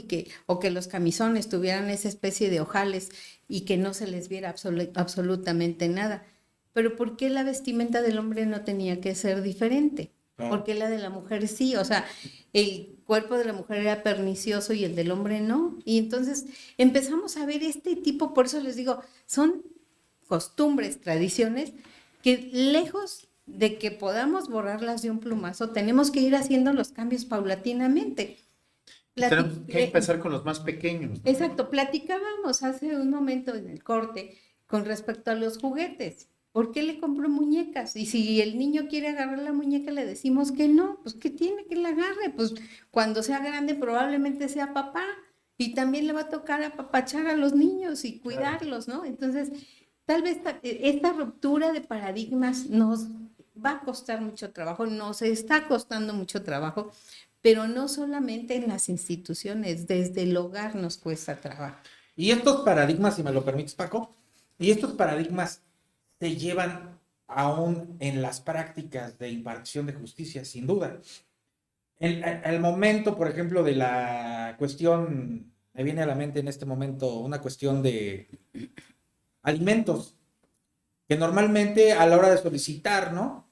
O que los camisones tuvieran esa especie de ojales y que no se les viera absolutamente nada. Pero ¿por qué la vestimenta del hombre no tenía que ser diferente? ¿Por qué la de la mujer sí? O sea, el cuerpo de la mujer era pernicioso y el del hombre no. Y entonces empezamos a ver este tipo, por eso les digo, son costumbres, tradiciones, que lejos de que podamos borrarlas de un plumazo, tenemos que ir haciendo los cambios paulatinamente. Tenemos que empezar con los más pequeños, ¿no? Exacto, platicábamos hace un momento en el corte con respecto a los juguetes. ¿Por qué le compro muñecas? Y si el niño quiere agarrar la muñeca, le decimos que no, pues que tiene que la agarre. Pues cuando sea grande probablemente sea papá y también le va a tocar apapachar a los niños y cuidarlos, ¿no? Entonces, tal vez esta ruptura de paradigmas nos va a costar mucho trabajo, nos está costando mucho trabajo, pero no solamente en las instituciones, desde el hogar nos cuesta trabajo. Y estos paradigmas, si me lo permites, Paco, y estos paradigmas se llevan aún en las prácticas de impartición de justicia, sin duda. El momento, por ejemplo, de la cuestión, me viene a la mente en este momento una cuestión de alimentos, que normalmente a la hora de solicitar, ¿no?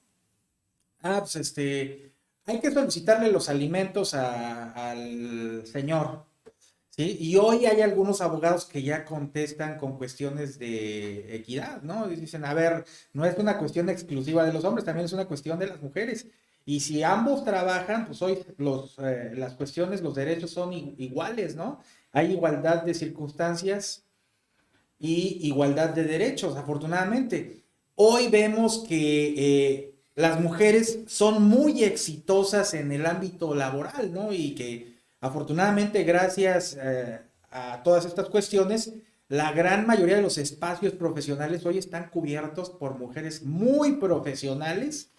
Pues hay que solicitarle los alimentos al señor, ¿sí? Y hoy hay algunos abogados que ya contestan con cuestiones de equidad, ¿no? Y dicen, a ver, no es una cuestión exclusiva de los hombres, también es una cuestión de las mujeres. Y si ambos trabajan, pues hoy las cuestiones, los derechos son iguales, ¿no? Hay igualdad de circunstancias y igualdad de derechos, afortunadamente. Hoy vemos que las mujeres son muy exitosas en el ámbito laboral, ¿no? Y que afortunadamente gracias a todas estas cuestiones, la gran mayoría de los espacios profesionales hoy están cubiertos por mujeres muy profesionales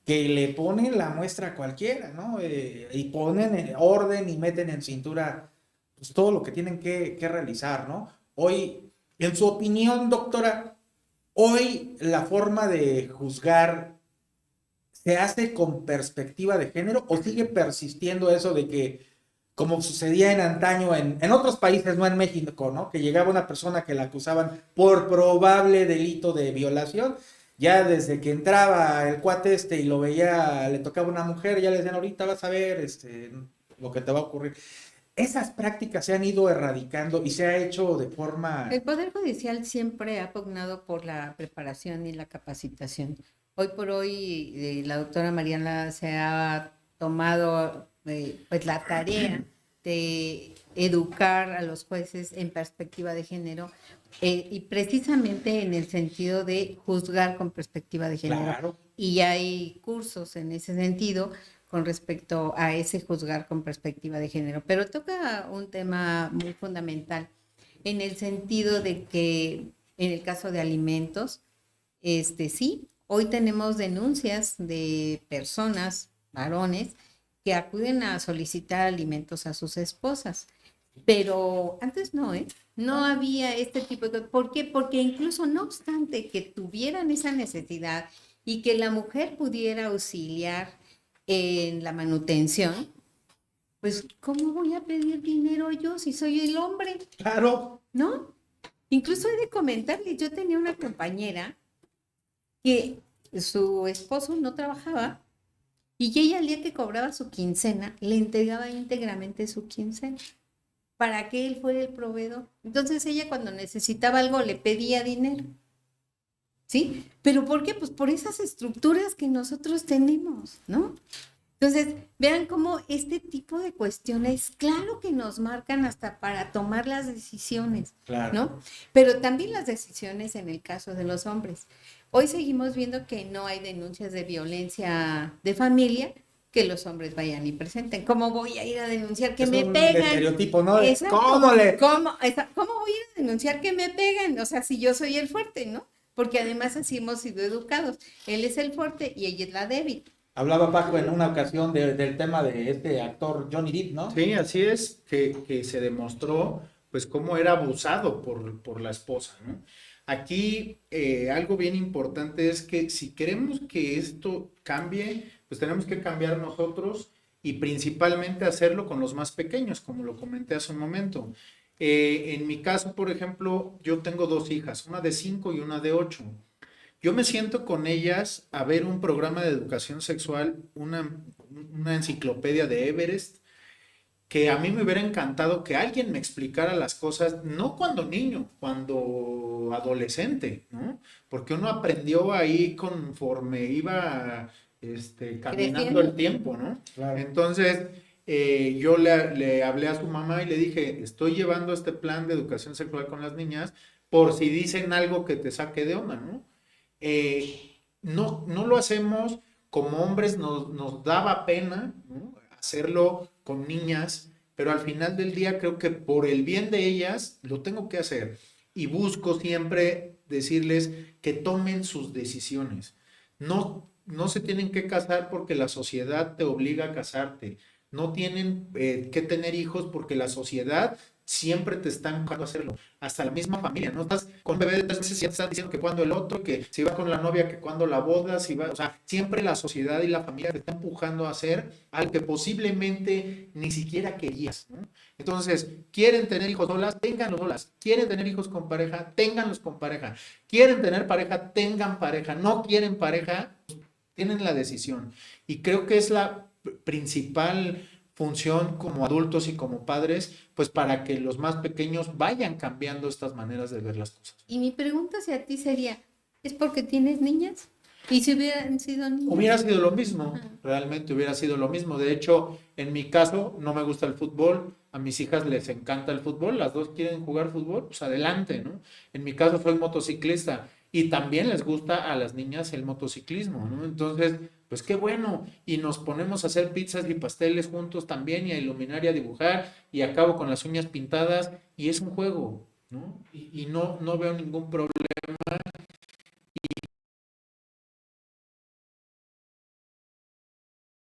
que le ponen la muestra a cualquiera, ¿no? Y ponen en orden y meten en cintura pues, todo lo que tienen que realizar, ¿no? Hoy, en su opinión, doctora, hoy la forma de juzgar ¿se hace con perspectiva de género o sigue persistiendo eso de que, como sucedía en antaño en otros países, no en México, ¿no? Que llegaba una persona que la acusaban por probable delito de violación, ya desde que entraba el cuate y lo veía, le tocaba una mujer, ya le decían, ahorita vas a ver lo que te va a ocurrir. Esas prácticas se han ido erradicando y se ha hecho de forma... El Poder Judicial siempre ha pugnado por la preparación y la capacitación. Hoy por hoy la doctora Mariana se ha tomado pues la tarea de educar a los jueces en perspectiva de género y precisamente en el sentido de juzgar con perspectiva de género. Claro. Y hay cursos en ese sentido con respecto a ese juzgar con perspectiva de género. Pero toca un tema muy fundamental en el sentido de que en el caso de alimentos, sí, hoy tenemos denuncias de personas, varones, que acuden a solicitar alimentos a sus esposas. Pero antes no, no había este tipo de cosas. ¿Por qué? Porque incluso no obstante que tuvieran esa necesidad y que la mujer pudiera auxiliar en la manutención, pues ¿cómo voy a pedir dinero yo si soy el hombre? Claro. ¿No? Incluso he de comentarles, yo tenía una compañera que su esposo no trabajaba y ella al día que cobraba su quincena le entregaba íntegramente su quincena para que él fuera el proveedor. Entonces ella cuando necesitaba algo le pedía dinero. ¿Sí? ¿Pero por qué? Pues por esas estructuras que nosotros tenemos, ¿no? Entonces, vean cómo este tipo de cuestiones, claro que nos marcan hasta para tomar las decisiones, Claro. ¿no? Pero también las decisiones en el caso de los hombres. Hoy seguimos viendo que no hay denuncias de violencia de familia, que los hombres vayan y presenten. ¿Cómo voy a ir a denunciar que Es me un pegan? estereotipo, ¿no? Exacto. ¿Cómo ¿Cómo voy a ir a denunciar que me pegan? O sea, si yo soy el fuerte, ¿no? Porque además así hemos sido educados. Él es el fuerte y ella es la débil. Hablaba Paco en una ocasión del tema de este actor Johnny Depp, ¿no? Sí, así es, que se demostró pues cómo era abusado por la esposa, ¿no? Aquí algo bien importante es que si queremos que esto cambie, pues tenemos que cambiar nosotros y principalmente hacerlo con los más pequeños, como lo comenté hace un momento. En mi caso, por ejemplo, yo tengo 2 hijas, una de 5 y una de 8. Yo me siento con ellas a ver un programa de educación sexual, una enciclopedia de Everest, que a mí me hubiera encantado que alguien me explicara las cosas, no cuando niño, cuando adolescente, ¿no? Porque uno aprendió ahí conforme iba caminando el tiempo, ¿no? Claro. Entonces, yo le hablé a su mamá y le dije, estoy llevando este plan de educación sexual con las niñas por si dicen algo que te saque de onda, ¿no? No lo hacemos como hombres, nos daba pena, ¿no?, hacerlo con niñas, pero al final del día creo que por el bien de ellas lo tengo que hacer y busco siempre decirles que tomen sus decisiones. No se tienen que casar porque la sociedad te obliga a casarte. No tienen que tener hijos porque la sociedad siempre te está empujando a hacerlo. Hasta la misma familia, ¿no? Estás con un bebé de 3 meses y ya te están diciendo que cuando el otro, que si va con la novia, que cuando la boda, si va, o sea, siempre la sociedad y la familia te está empujando a hacer algo que posiblemente ni siquiera querías, ¿no? Entonces, ¿quieren tener hijos solas? Ténganlos solas. ¿Quieren tener hijos con pareja? Ténganlos con pareja. ¿Quieren tener pareja? Tengan pareja. ¿No quieren pareja? Tienen la decisión. Y creo que es la principal función como adultos y como padres, pues para que los más pequeños vayan cambiando estas maneras de ver las cosas. Y mi pregunta hacia ti sería, ¿es porque tienes niñas? ¿Y si hubieran sido niñas? Hubiera sido lo mismo, realmente hubiera sido lo mismo. De hecho, en mi caso, no me gusta el fútbol, a mis hijas les encanta el fútbol, las dos quieren jugar fútbol, pues adelante, ¿no? En mi caso soy motociclista y también les gusta a las niñas el motociclismo, ¿no? Entonces, pues qué bueno, y nos ponemos a hacer pizzas y pasteles juntos también y a iluminar y a dibujar y acabo con las uñas pintadas y es un juego, ¿no? Y no veo ningún problema.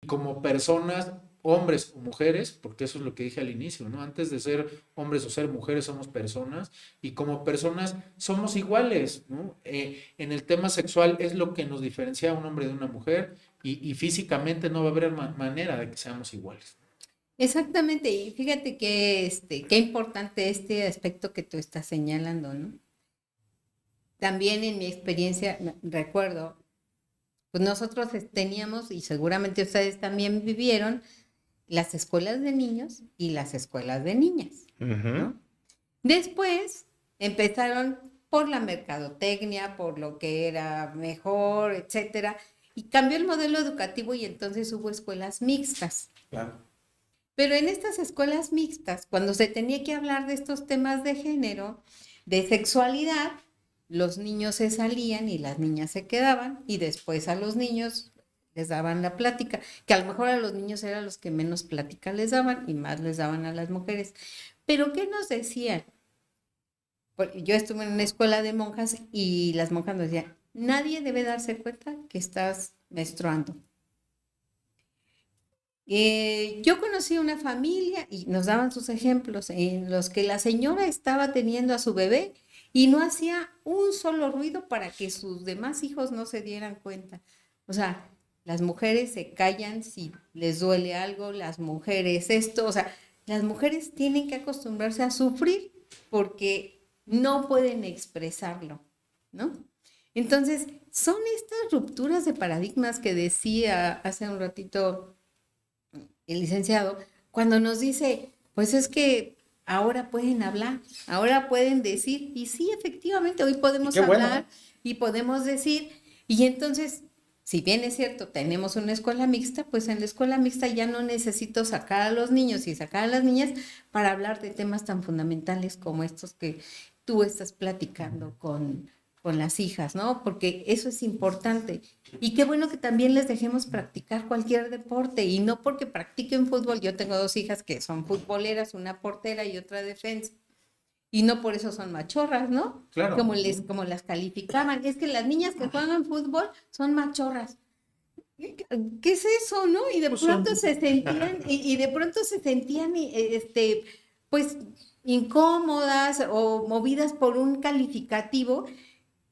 Como personas, hombres o mujeres, porque eso es lo que dije al inicio, ¿no? Antes de ser hombres o ser mujeres somos personas y como personas somos iguales, ¿no? En el tema sexual es lo que nos diferencia a un hombre de una mujer y físicamente no va a haber manera de que seamos iguales. Exactamente, y fíjate que qué importante este aspecto que tú estás señalando, ¿no? También en mi experiencia recuerdo, pues nosotros teníamos, y seguramente ustedes también vivieron, las escuelas de niños y las escuelas de niñas, ¿no? Después empezaron por la mercadotecnia, por lo que era mejor, etcétera, y cambió el modelo educativo y entonces hubo escuelas mixtas. Claro. Pero en estas escuelas mixtas, cuando se tenía que hablar de estos temas de género, de sexualidad, los niños se salían y las niñas se quedaban y después a los niños les daban la plática, que a lo mejor a los niños eran los que menos plática les daban y más les daban a las mujeres. Pero ¿qué nos decían? Porque yo estuve en una escuela de monjas y las monjas nos decían, nadie debe darse cuenta que estás menstruando. Yo conocí una familia y nos daban sus ejemplos en los que la señora estaba teniendo a su bebé y no hacía un solo ruido para que sus demás hijos no se dieran cuenta. O sea, las mujeres se callan si les duele algo, las mujeres esto, o sea, las mujeres tienen que acostumbrarse a sufrir porque no pueden expresarlo, ¿no? Entonces, son estas rupturas de paradigmas que decía hace un ratito el licenciado, cuando nos dice, pues es que ahora pueden hablar, ahora pueden decir, y sí, efectivamente, hoy podemos hablar, bueno, ¿no? Y podemos decir, y entonces, si bien es cierto, tenemos una escuela mixta, pues en la escuela mixta ya no necesito sacar a los niños y sacar a las niñas para hablar de temas tan fundamentales como estos que tú estás platicando con las hijas, ¿no? Porque eso es importante. Y qué bueno que también les dejemos practicar cualquier deporte y no porque practiquen fútbol. Yo tengo 2 hijas que son futboleras, una portera y otra defensa. Y no por eso son machorras, ¿no? Claro. Como las calificaban. Es que las niñas que juegan fútbol son machorras. ¿Qué es eso, no? Y de pronto se sentían, y de pronto se sentían, pues, incómodas o movidas por un calificativo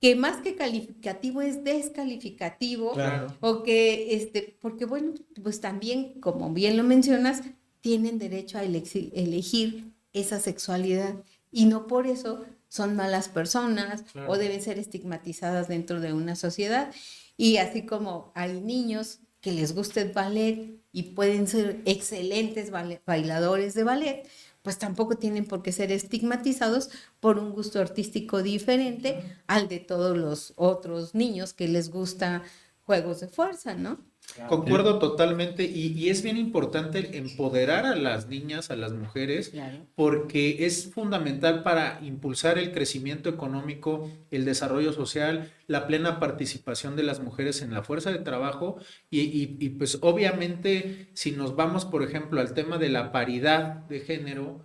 que más que calificativo es descalificativo, claro. O que, porque bueno, pues también, como bien lo mencionas, tienen derecho a elegir esa sexualidad y no por eso son malas personas, claro, o deben ser estigmatizadas dentro de una sociedad. Y así como hay niños que les gusta el ballet y pueden ser excelentes bailadores de ballet, pues tampoco tienen por qué ser estigmatizados por un gusto artístico diferente al de todos los otros niños que les gusta juegos de fuerza, ¿no? Concuerdo totalmente y es bien importante empoderar a las niñas, a las mujeres, Claro. porque es fundamental para impulsar el crecimiento económico, el desarrollo social, la plena participación de las mujeres en la fuerza de trabajo y pues obviamente si nos vamos, por ejemplo, al tema de la paridad de género,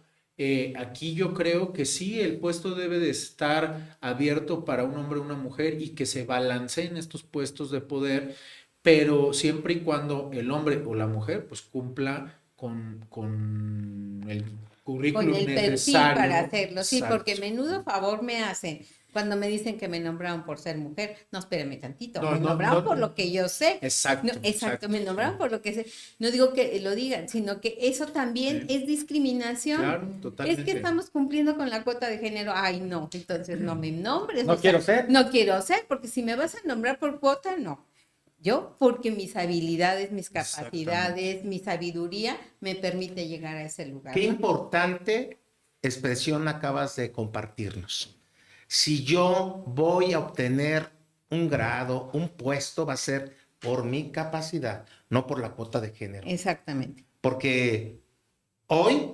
aquí yo creo que sí, el puesto debe de estar abierto para un hombre o una mujer y que se balanceen estos puestos de poder, pero siempre y cuando el hombre o la mujer pues cumpla con el Con currículum el perfil necesario. para hacerlo, sí, Exacto. porque menudo favor me hacen cuando me dicen que me nombraron por ser mujer. No, espérame tantito, No, me no, nombraron no. por lo que yo sé. Exacto, No, exacto, exacto. me nombraron por lo que sé. No digo que lo digan, sino que eso también Sí. es discriminación. Claro, Es totalmente. que estamos cumpliendo con la cuota de género. Ay, no, entonces no me nombres. No o sea, quiero ser. No quiero ser, porque si me vas a nombrar por cuota, no. Yo, porque mis habilidades, mis capacidades, mi sabiduría me permite llegar a ese lugar. Qué ¿no? importante expresión acabas de compartirnos. Si yo voy a obtener un grado, un puesto, va a ser por mi capacidad, no por la cuota de género. Exactamente. Porque hoy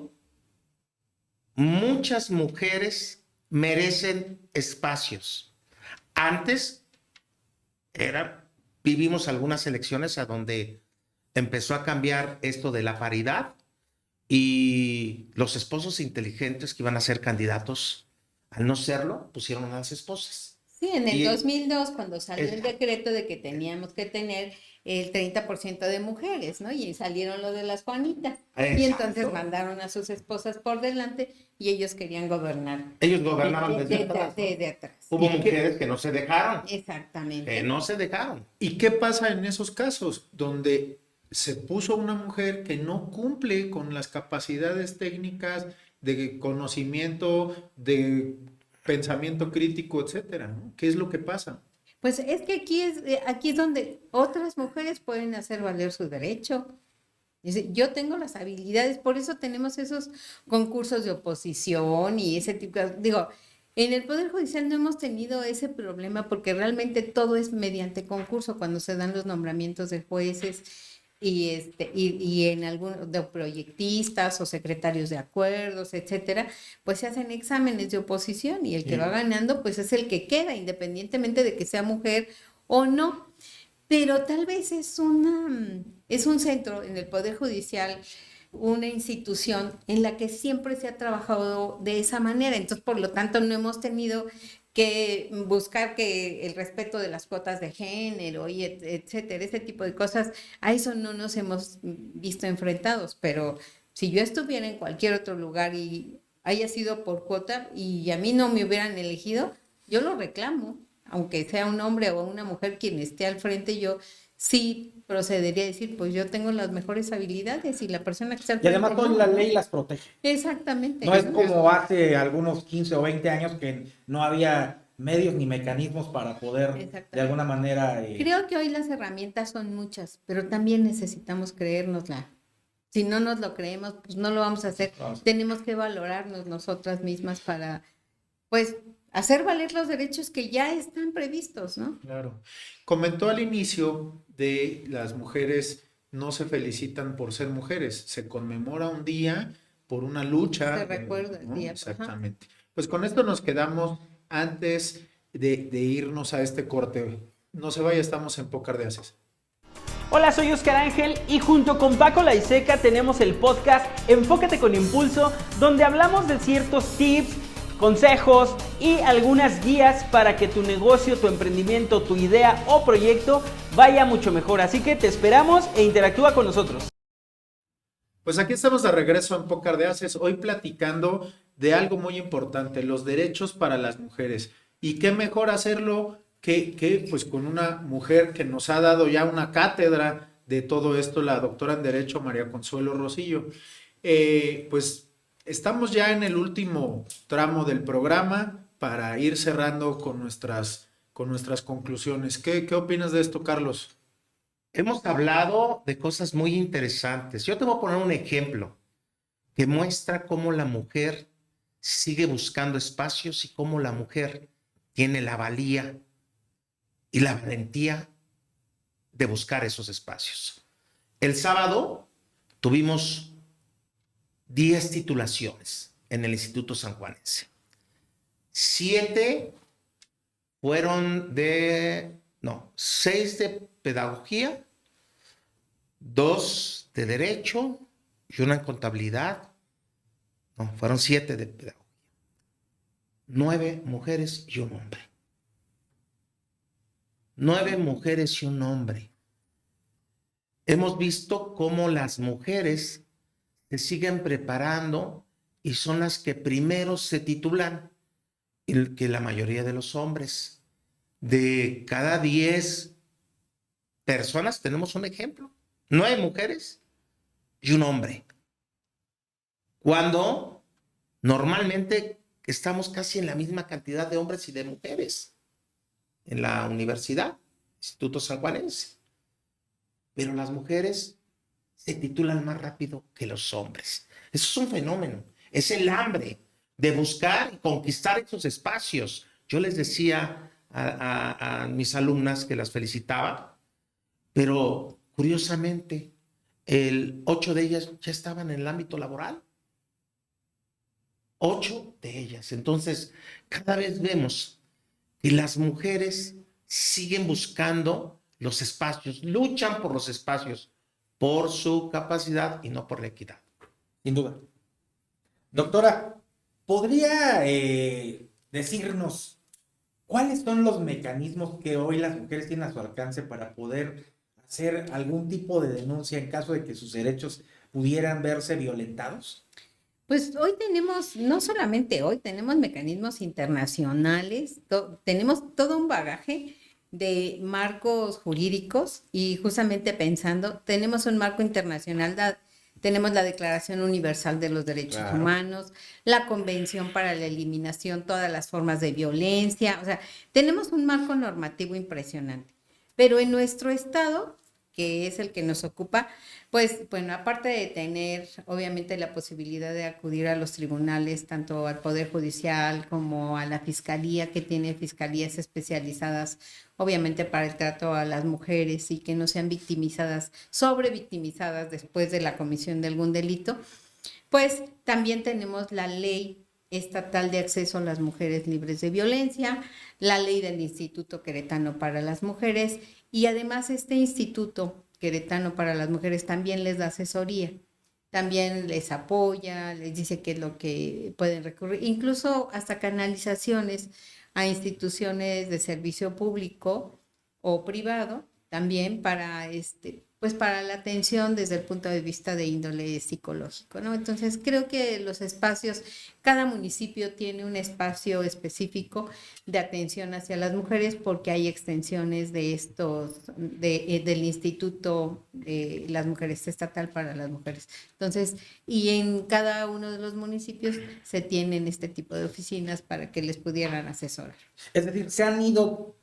muchas mujeres merecen espacios. Antes vivimos algunas elecciones a donde empezó a cambiar esto de la paridad y los esposos inteligentes que iban a ser candidatos, al no serlo, pusieron a las esposas. Sí, en el Y- 2002, cuando salió es- el decreto de que teníamos que tener el 30% de mujeres, ¿no? Y salieron lo de las Juanitas. Y Exacto. entonces mandaron a sus esposas por delante y ellos querían gobernar. Ellos gobernaban de, desde atrás, ¿no? de atrás. Hubo ¿Y qué? mujeres que no se dejaron, Exactamente. no se dejaron. ¿Y qué pasa en esos casos donde se puso una mujer que no cumple con las capacidades técnicas de conocimiento, de pensamiento crítico, etcétera, ¿no? ¿Qué es lo que pasa? Pues es que aquí es donde otras mujeres pueden hacer valer su derecho. Dice, yo tengo las habilidades, por eso tenemos esos concursos de oposición y ese tipo de... Digo, en el Poder Judicial no hemos tenido ese problema porque realmente todo es mediante concurso cuando se dan los nombramientos de jueces y en algunos de proyectistas o secretarios de acuerdos, etcétera, pues se hacen exámenes de oposición y el que va ganando pues es el que queda, independientemente de que sea mujer o no. Pero tal vez es un centro en el Poder Judicial, una institución en la que siempre se ha trabajado de esa manera. Entonces, por lo tanto, no hemos tenido que buscar que el respeto de las cuotas de género y etcétera, ese tipo de cosas, a eso no nos hemos visto enfrentados. Pero si yo estuviera en cualquier otro lugar y haya sido por cuota y a mí no me hubieran elegido, yo lo reclamo. Aunque sea un hombre o una mujer quien esté al frente, yo sí procedería a decir, pues yo tengo las mejores habilidades y la persona que está al Y frente... además hoy no, la ¿no? ley las protege. Exactamente. No es como hace algunos 15 o 20 años que no había medios ni mecanismos para poder Exactamente. de alguna manera... Creo que hoy las herramientas son muchas, pero también necesitamos creérnosla. Si no nos lo creemos, pues no lo vamos a hacer. Vamos. Tenemos que valorarnos nosotras mismas para, pues, hacer valer los derechos que ya están previstos, ¿no? Claro. Comentó al inicio de las mujeres no se felicitan por ser mujeres, se conmemora un día por una lucha. Se recuerda el ¿no? día, ajá. Exactamente. Pues con esto nos quedamos antes de irnos a este corte. No se vaya, estamos en Pócar de Haces. Hola, soy Oscar Ángel y junto con Paco Laiseca tenemos el podcast Enfócate con Impulso, donde hablamos de ciertos tips, consejos y algunas guías para que tu negocio, tu emprendimiento, tu idea o proyecto vaya mucho mejor. Así que te esperamos e interactúa con nosotros. Pues aquí estamos de regreso en Pócar de Haces, hoy platicando de algo muy importante, los derechos para las mujeres. Y qué mejor hacerlo que pues con una mujer que nos ha dado ya una cátedra de todo esto, la doctora en Derecho María Consuelo Rosillo. Pues estamos ya en el último tramo del programa para ir cerrando con nuestras conclusiones. ¿Qué opinas de esto, Carlos? Hemos hablado de cosas muy interesantes. Yo te voy a poner un ejemplo que muestra cómo la mujer sigue buscando espacios y cómo la mujer tiene la valía y la valentía de buscar esos espacios. El sábado tuvimos 10 titulaciones en el Instituto Sanjuanense. 6 de pedagogía, 2 de derecho y una en contabilidad. No, fueron 7 de pedagogía. 9 mujeres y un hombre. 9 mujeres y un hombre. Hemos visto cómo las mujeres se siguen preparando y son las que primero se titulan que la mayoría de los hombres. De cada 10 personas tenemos un ejemplo. 9 mujeres y un hombre. Cuando normalmente estamos casi en la misma cantidad de hombres y de mujeres en la universidad, Instituto Sanjuanense. Pero las mujeres se titulan más rápido que los hombres. Eso es un fenómeno. Es el hambre de buscar y conquistar esos espacios. Yo les decía a mis alumnas que las felicitaba, pero curiosamente, 8 de ellas ya estaban en el ámbito laboral. 8 de ellas. Entonces, cada vez vemos que las mujeres siguen buscando los espacios, luchan por los espacios, por su capacidad y no por la equidad. Sin duda. Doctora, ¿podría decirnos cuáles son los mecanismos que hoy las mujeres tienen a su alcance para poder hacer algún tipo de denuncia en caso de que sus derechos pudieran verse violentados? Pues hoy tenemos, no solamente hoy, tenemos mecanismos internacionales, tenemos todo un bagaje de marcos jurídicos y justamente pensando, tenemos un marco internacional, tenemos la Declaración Universal de los Derechos Humanos, la Convención para la Eliminación de todas las formas de violencia, o sea, tenemos un marco normativo impresionante, pero en nuestro estado, que es el que nos ocupa, pues bueno, aparte de tener obviamente la posibilidad de acudir a los tribunales, tanto al Poder Judicial como a la Fiscalía, que tiene fiscalías especializadas obviamente para el trato a las mujeres y que no sean victimizadas, sobrevictimizadas después de la comisión de algún delito, pues también tenemos la Ley Estatal de Acceso a las Mujeres Libres de Violencia, la ley del Instituto Queretano para las Mujeres y además este Instituto Queretano para las Mujeres también les da asesoría, también les apoya, les dice qué es lo que pueden recurrir, incluso hasta canalizaciones a instituciones de servicio público o privado, también para pues para la atención desde el punto de vista de índole psicológico, ¿no? Entonces creo que los espacios, cada municipio tiene un espacio específico de atención hacia las mujeres porque hay extensiones de del Instituto de las Mujeres Estatal para las Mujeres. Entonces, y en cada uno de los municipios se tienen este tipo de oficinas para que les pudieran asesorar. Es decir, se han ido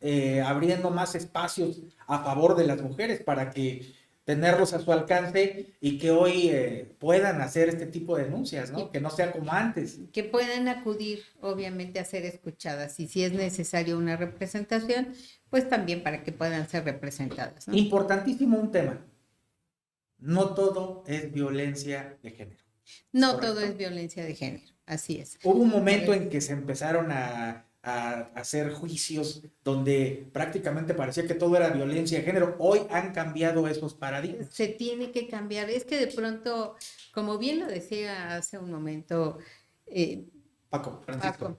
abriendo más espacios a favor de las mujeres para que tenerlos a su alcance y que hoy puedan hacer este tipo de denuncias, ¿no? Que no sea como antes. Que puedan acudir, obviamente, a ser escuchadas y si es necesario una representación, pues también para que puedan ser representadas, ¿no? Importantísimo un tema. No todo es violencia de género. No ¿Correcto? todo es violencia de género, así es. Hubo un momento en que se empezaron a hacer juicios donde prácticamente parecía que todo era violencia de género. Hoy han cambiado esos paradigmas. Se tiene que cambiar. Es que de pronto, como bien lo decía hace un momento Paco, Francisco.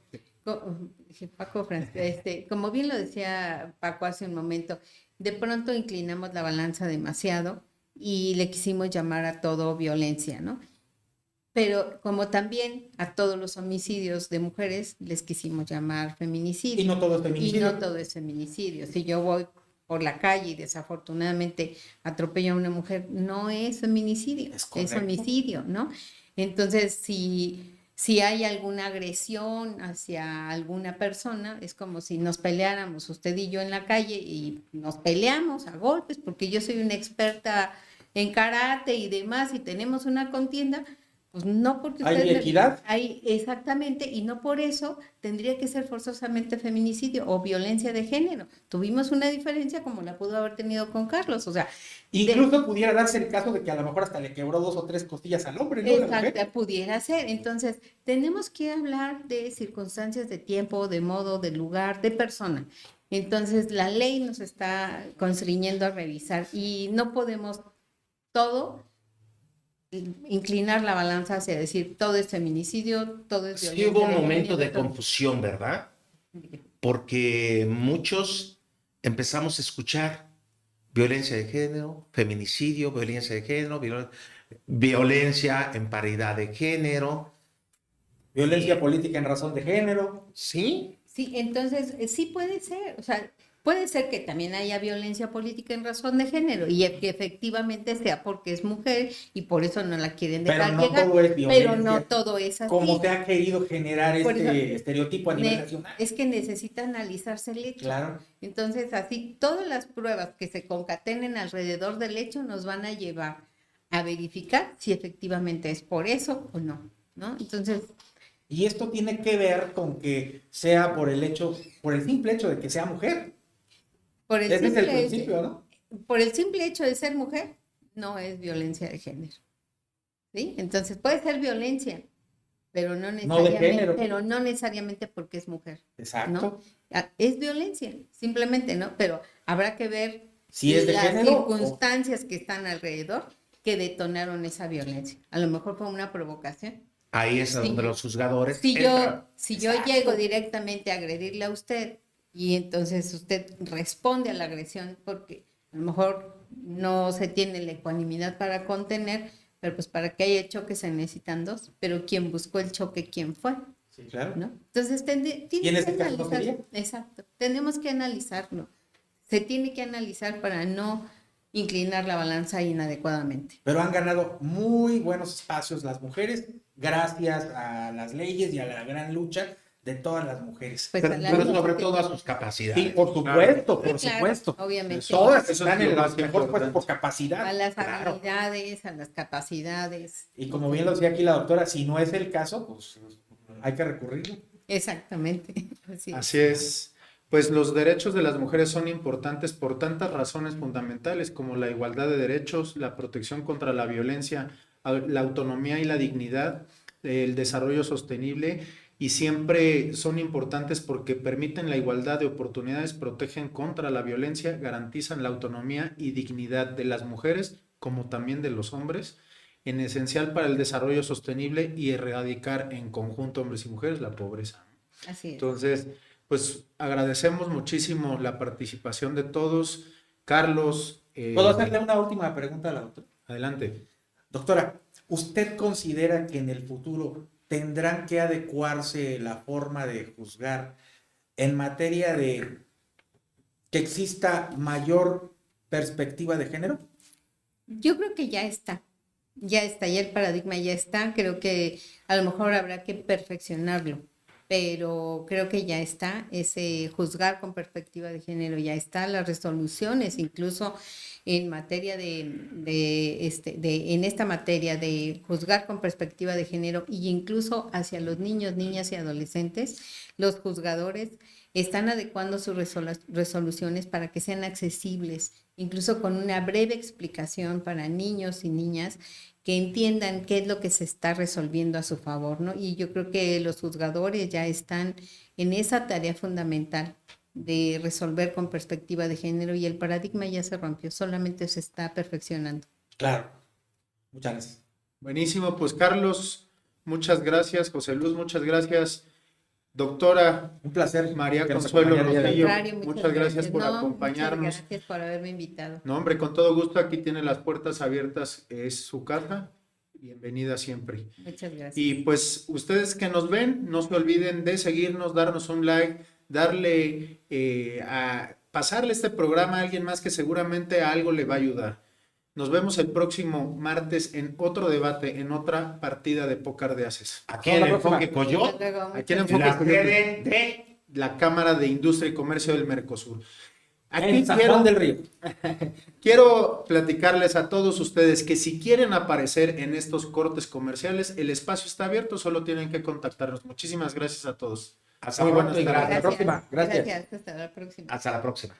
Como bien lo decía Paco hace un momento, de pronto inclinamos la balanza demasiado y le quisimos llamar a todo violencia, ¿no? Pero como también a todos los homicidios de mujeres les quisimos llamar feminicidio. Y no todo es feminicidio. Y no todo es feminicidio. Si yo voy por la calle y desafortunadamente atropello a una mujer, no es feminicidio, es homicidio, ¿no? Entonces, si hay alguna agresión hacia alguna persona, es como si nos peleáramos usted y yo en la calle y nos peleamos a golpes porque yo soy una experta en karate y demás y tenemos una contienda, Pues no porque ¿Hay ustedes- equidad? Hay, exactamente, y no por eso tendría que ser forzosamente feminicidio o violencia de género. Tuvimos una diferencia como la pudo haber tenido con Carlos, o sea, Incluso pudiera darse el caso de que a lo mejor hasta le quebró 2 o 3 costillas al hombre, ¿no? La mujer. exacto, pudiera ser. Entonces, tenemos que hablar de circunstancias de tiempo, de modo, de lugar, de persona. Entonces, la ley nos está constriñendo a revisar y no podemos todo inclinar la balanza hacia decir todo es feminicidio, todo es Sí violencia hubo un de momento género, de todo. confusión, ¿verdad? Porque muchos empezamos a escuchar violencia de género, feminicidio, violencia de género, violencia en paridad de género. Violencia política en razón de género. Sí, Sí, entonces sí puede ser, o sea, puede ser que también haya violencia política en razón de género y que efectivamente sea porque es mujer y por eso no la quieren Pero dejar no llegar, todo es violencia. pero no todo es así. Como se ha querido generar Por este eso, estereotipo a nivel Ne- nacional. es que necesita analizarse el hecho. Claro. Entonces, así, todas las pruebas que se concatenen alrededor del hecho nos van a llevar a verificar si efectivamente es por eso o no, ¿no? Entonces, Y esto tiene que ver con que sea por el simple hecho de que sea mujer. por el Ese es el simple hecho- principio, ¿no? por el simple hecho de ser mujer, no es violencia de género. ¿Sí? Entonces, puede ser violencia, pero no necesariamente, género. pero no necesariamente porque es mujer. Exacto. ¿No? Es violencia, simplemente, ¿no? Pero habrá que ver Si es de las género o- circunstancias que están alrededor que detonaron esa violencia. A lo mejor fue una provocación. ahí es Sí. donde los juzgadores Si entran. yo llego directamente a agredirle a usted y entonces usted responde a la agresión porque a lo mejor no se tiene la ecuanimidad para contener, pero pues para que haya choque se necesitan dos, pero quien buscó el choque, ¿quién fue? Sí, claro. ¿No? Entonces, tiene ¿Y en que este caso no analizar. sería? Exacto, tenemos que analizarlo. Se tiene que analizar para no inclinar la balanza inadecuadamente. Pero han ganado muy buenos espacios las mujeres gracias a las leyes y a la gran lucha de todas las mujeres. Pues, Pero, a la pero luz sobre que- todo a sus capacidades. Sí, por supuesto, por Sí, claro, supuesto. obviamente. Todas Eso es están lo en más las mejor pues, importante. por capacidad. A las Claro. habilidades, a las capacidades. Y como bien lo decía aquí la doctora, si no es el caso, pues hay que recurrirlo. Exactamente. Así es. Así es. Pues los derechos de las mujeres son importantes por tantas razones fundamentales como la igualdad de derechos, la protección contra la violencia, la autonomía y la dignidad, el desarrollo sostenible y siempre son importantes porque permiten la igualdad de oportunidades, protegen contra la violencia, garantizan la autonomía y dignidad de las mujeres como también de los hombres, en esencial para el desarrollo sostenible y erradicar en conjunto hombres y mujeres la pobreza. Así es. Entonces, pues agradecemos muchísimo la participación de todos. Carlos, ¿Puedo hacerle una última pregunta a la doctora? adelante. Doctora, ¿usted considera que en el futuro tendrán que adecuarse la forma de juzgar en materia de que exista mayor perspectiva de género? Yo creo que ya está, ya el paradigma ya está, creo que a lo mejor habrá que perfeccionarlo, pero creo que ya está, ese juzgar con perspectiva de género ya está, las resoluciones incluso en materia en esta materia de juzgar con perspectiva de género y incluso hacia los niños, niñas y adolescentes, los juzgadores están adecuando sus resoluciones para que sean accesibles, incluso con una breve explicación para niños y niñas que entiendan qué es lo que se está resolviendo a su favor, ¿no? Y yo creo que los juzgadores ya están en esa tarea fundamental de resolver con perspectiva de género y el paradigma ya se rompió, solamente se está perfeccionando. Claro. Muchas gracias. Buenísimo, pues Carlos, muchas gracias. José Luz, muchas gracias. Doctora Un placer. María que nos Consuelo acompañara el día de hoy. Rosillo, Contrario, muchas gracias por No, acompañarnos. Muchas gracias por haberme invitado. No, hombre, con todo gusto, aquí tiene las puertas abiertas, es su casa. Bienvenida siempre. Muchas gracias. Y pues ustedes que nos ven, no se olviden de seguirnos, darnos un like, darle a pasarle este programa a alguien más que seguramente a algo le va a ayudar. Nos vemos el próximo martes en otro debate, en otra partida de Pócar de Ases. Aquí en el Enfoque Coyot, Hasta luego, Aquí en muchas Enfoque la Coyot, sede de la Cámara de Industria y Comercio del Mercosur. Aquí en San Juan del Río. quiero platicarles a todos ustedes que si quieren aparecer en estos cortes comerciales, el espacio está abierto, solo tienen que contactarnos. Muchísimas gracias a todos. Hasta Muy pronto buenas y tardes. gracias. próxima. Gracias. Hasta la próxima. Hasta la próxima.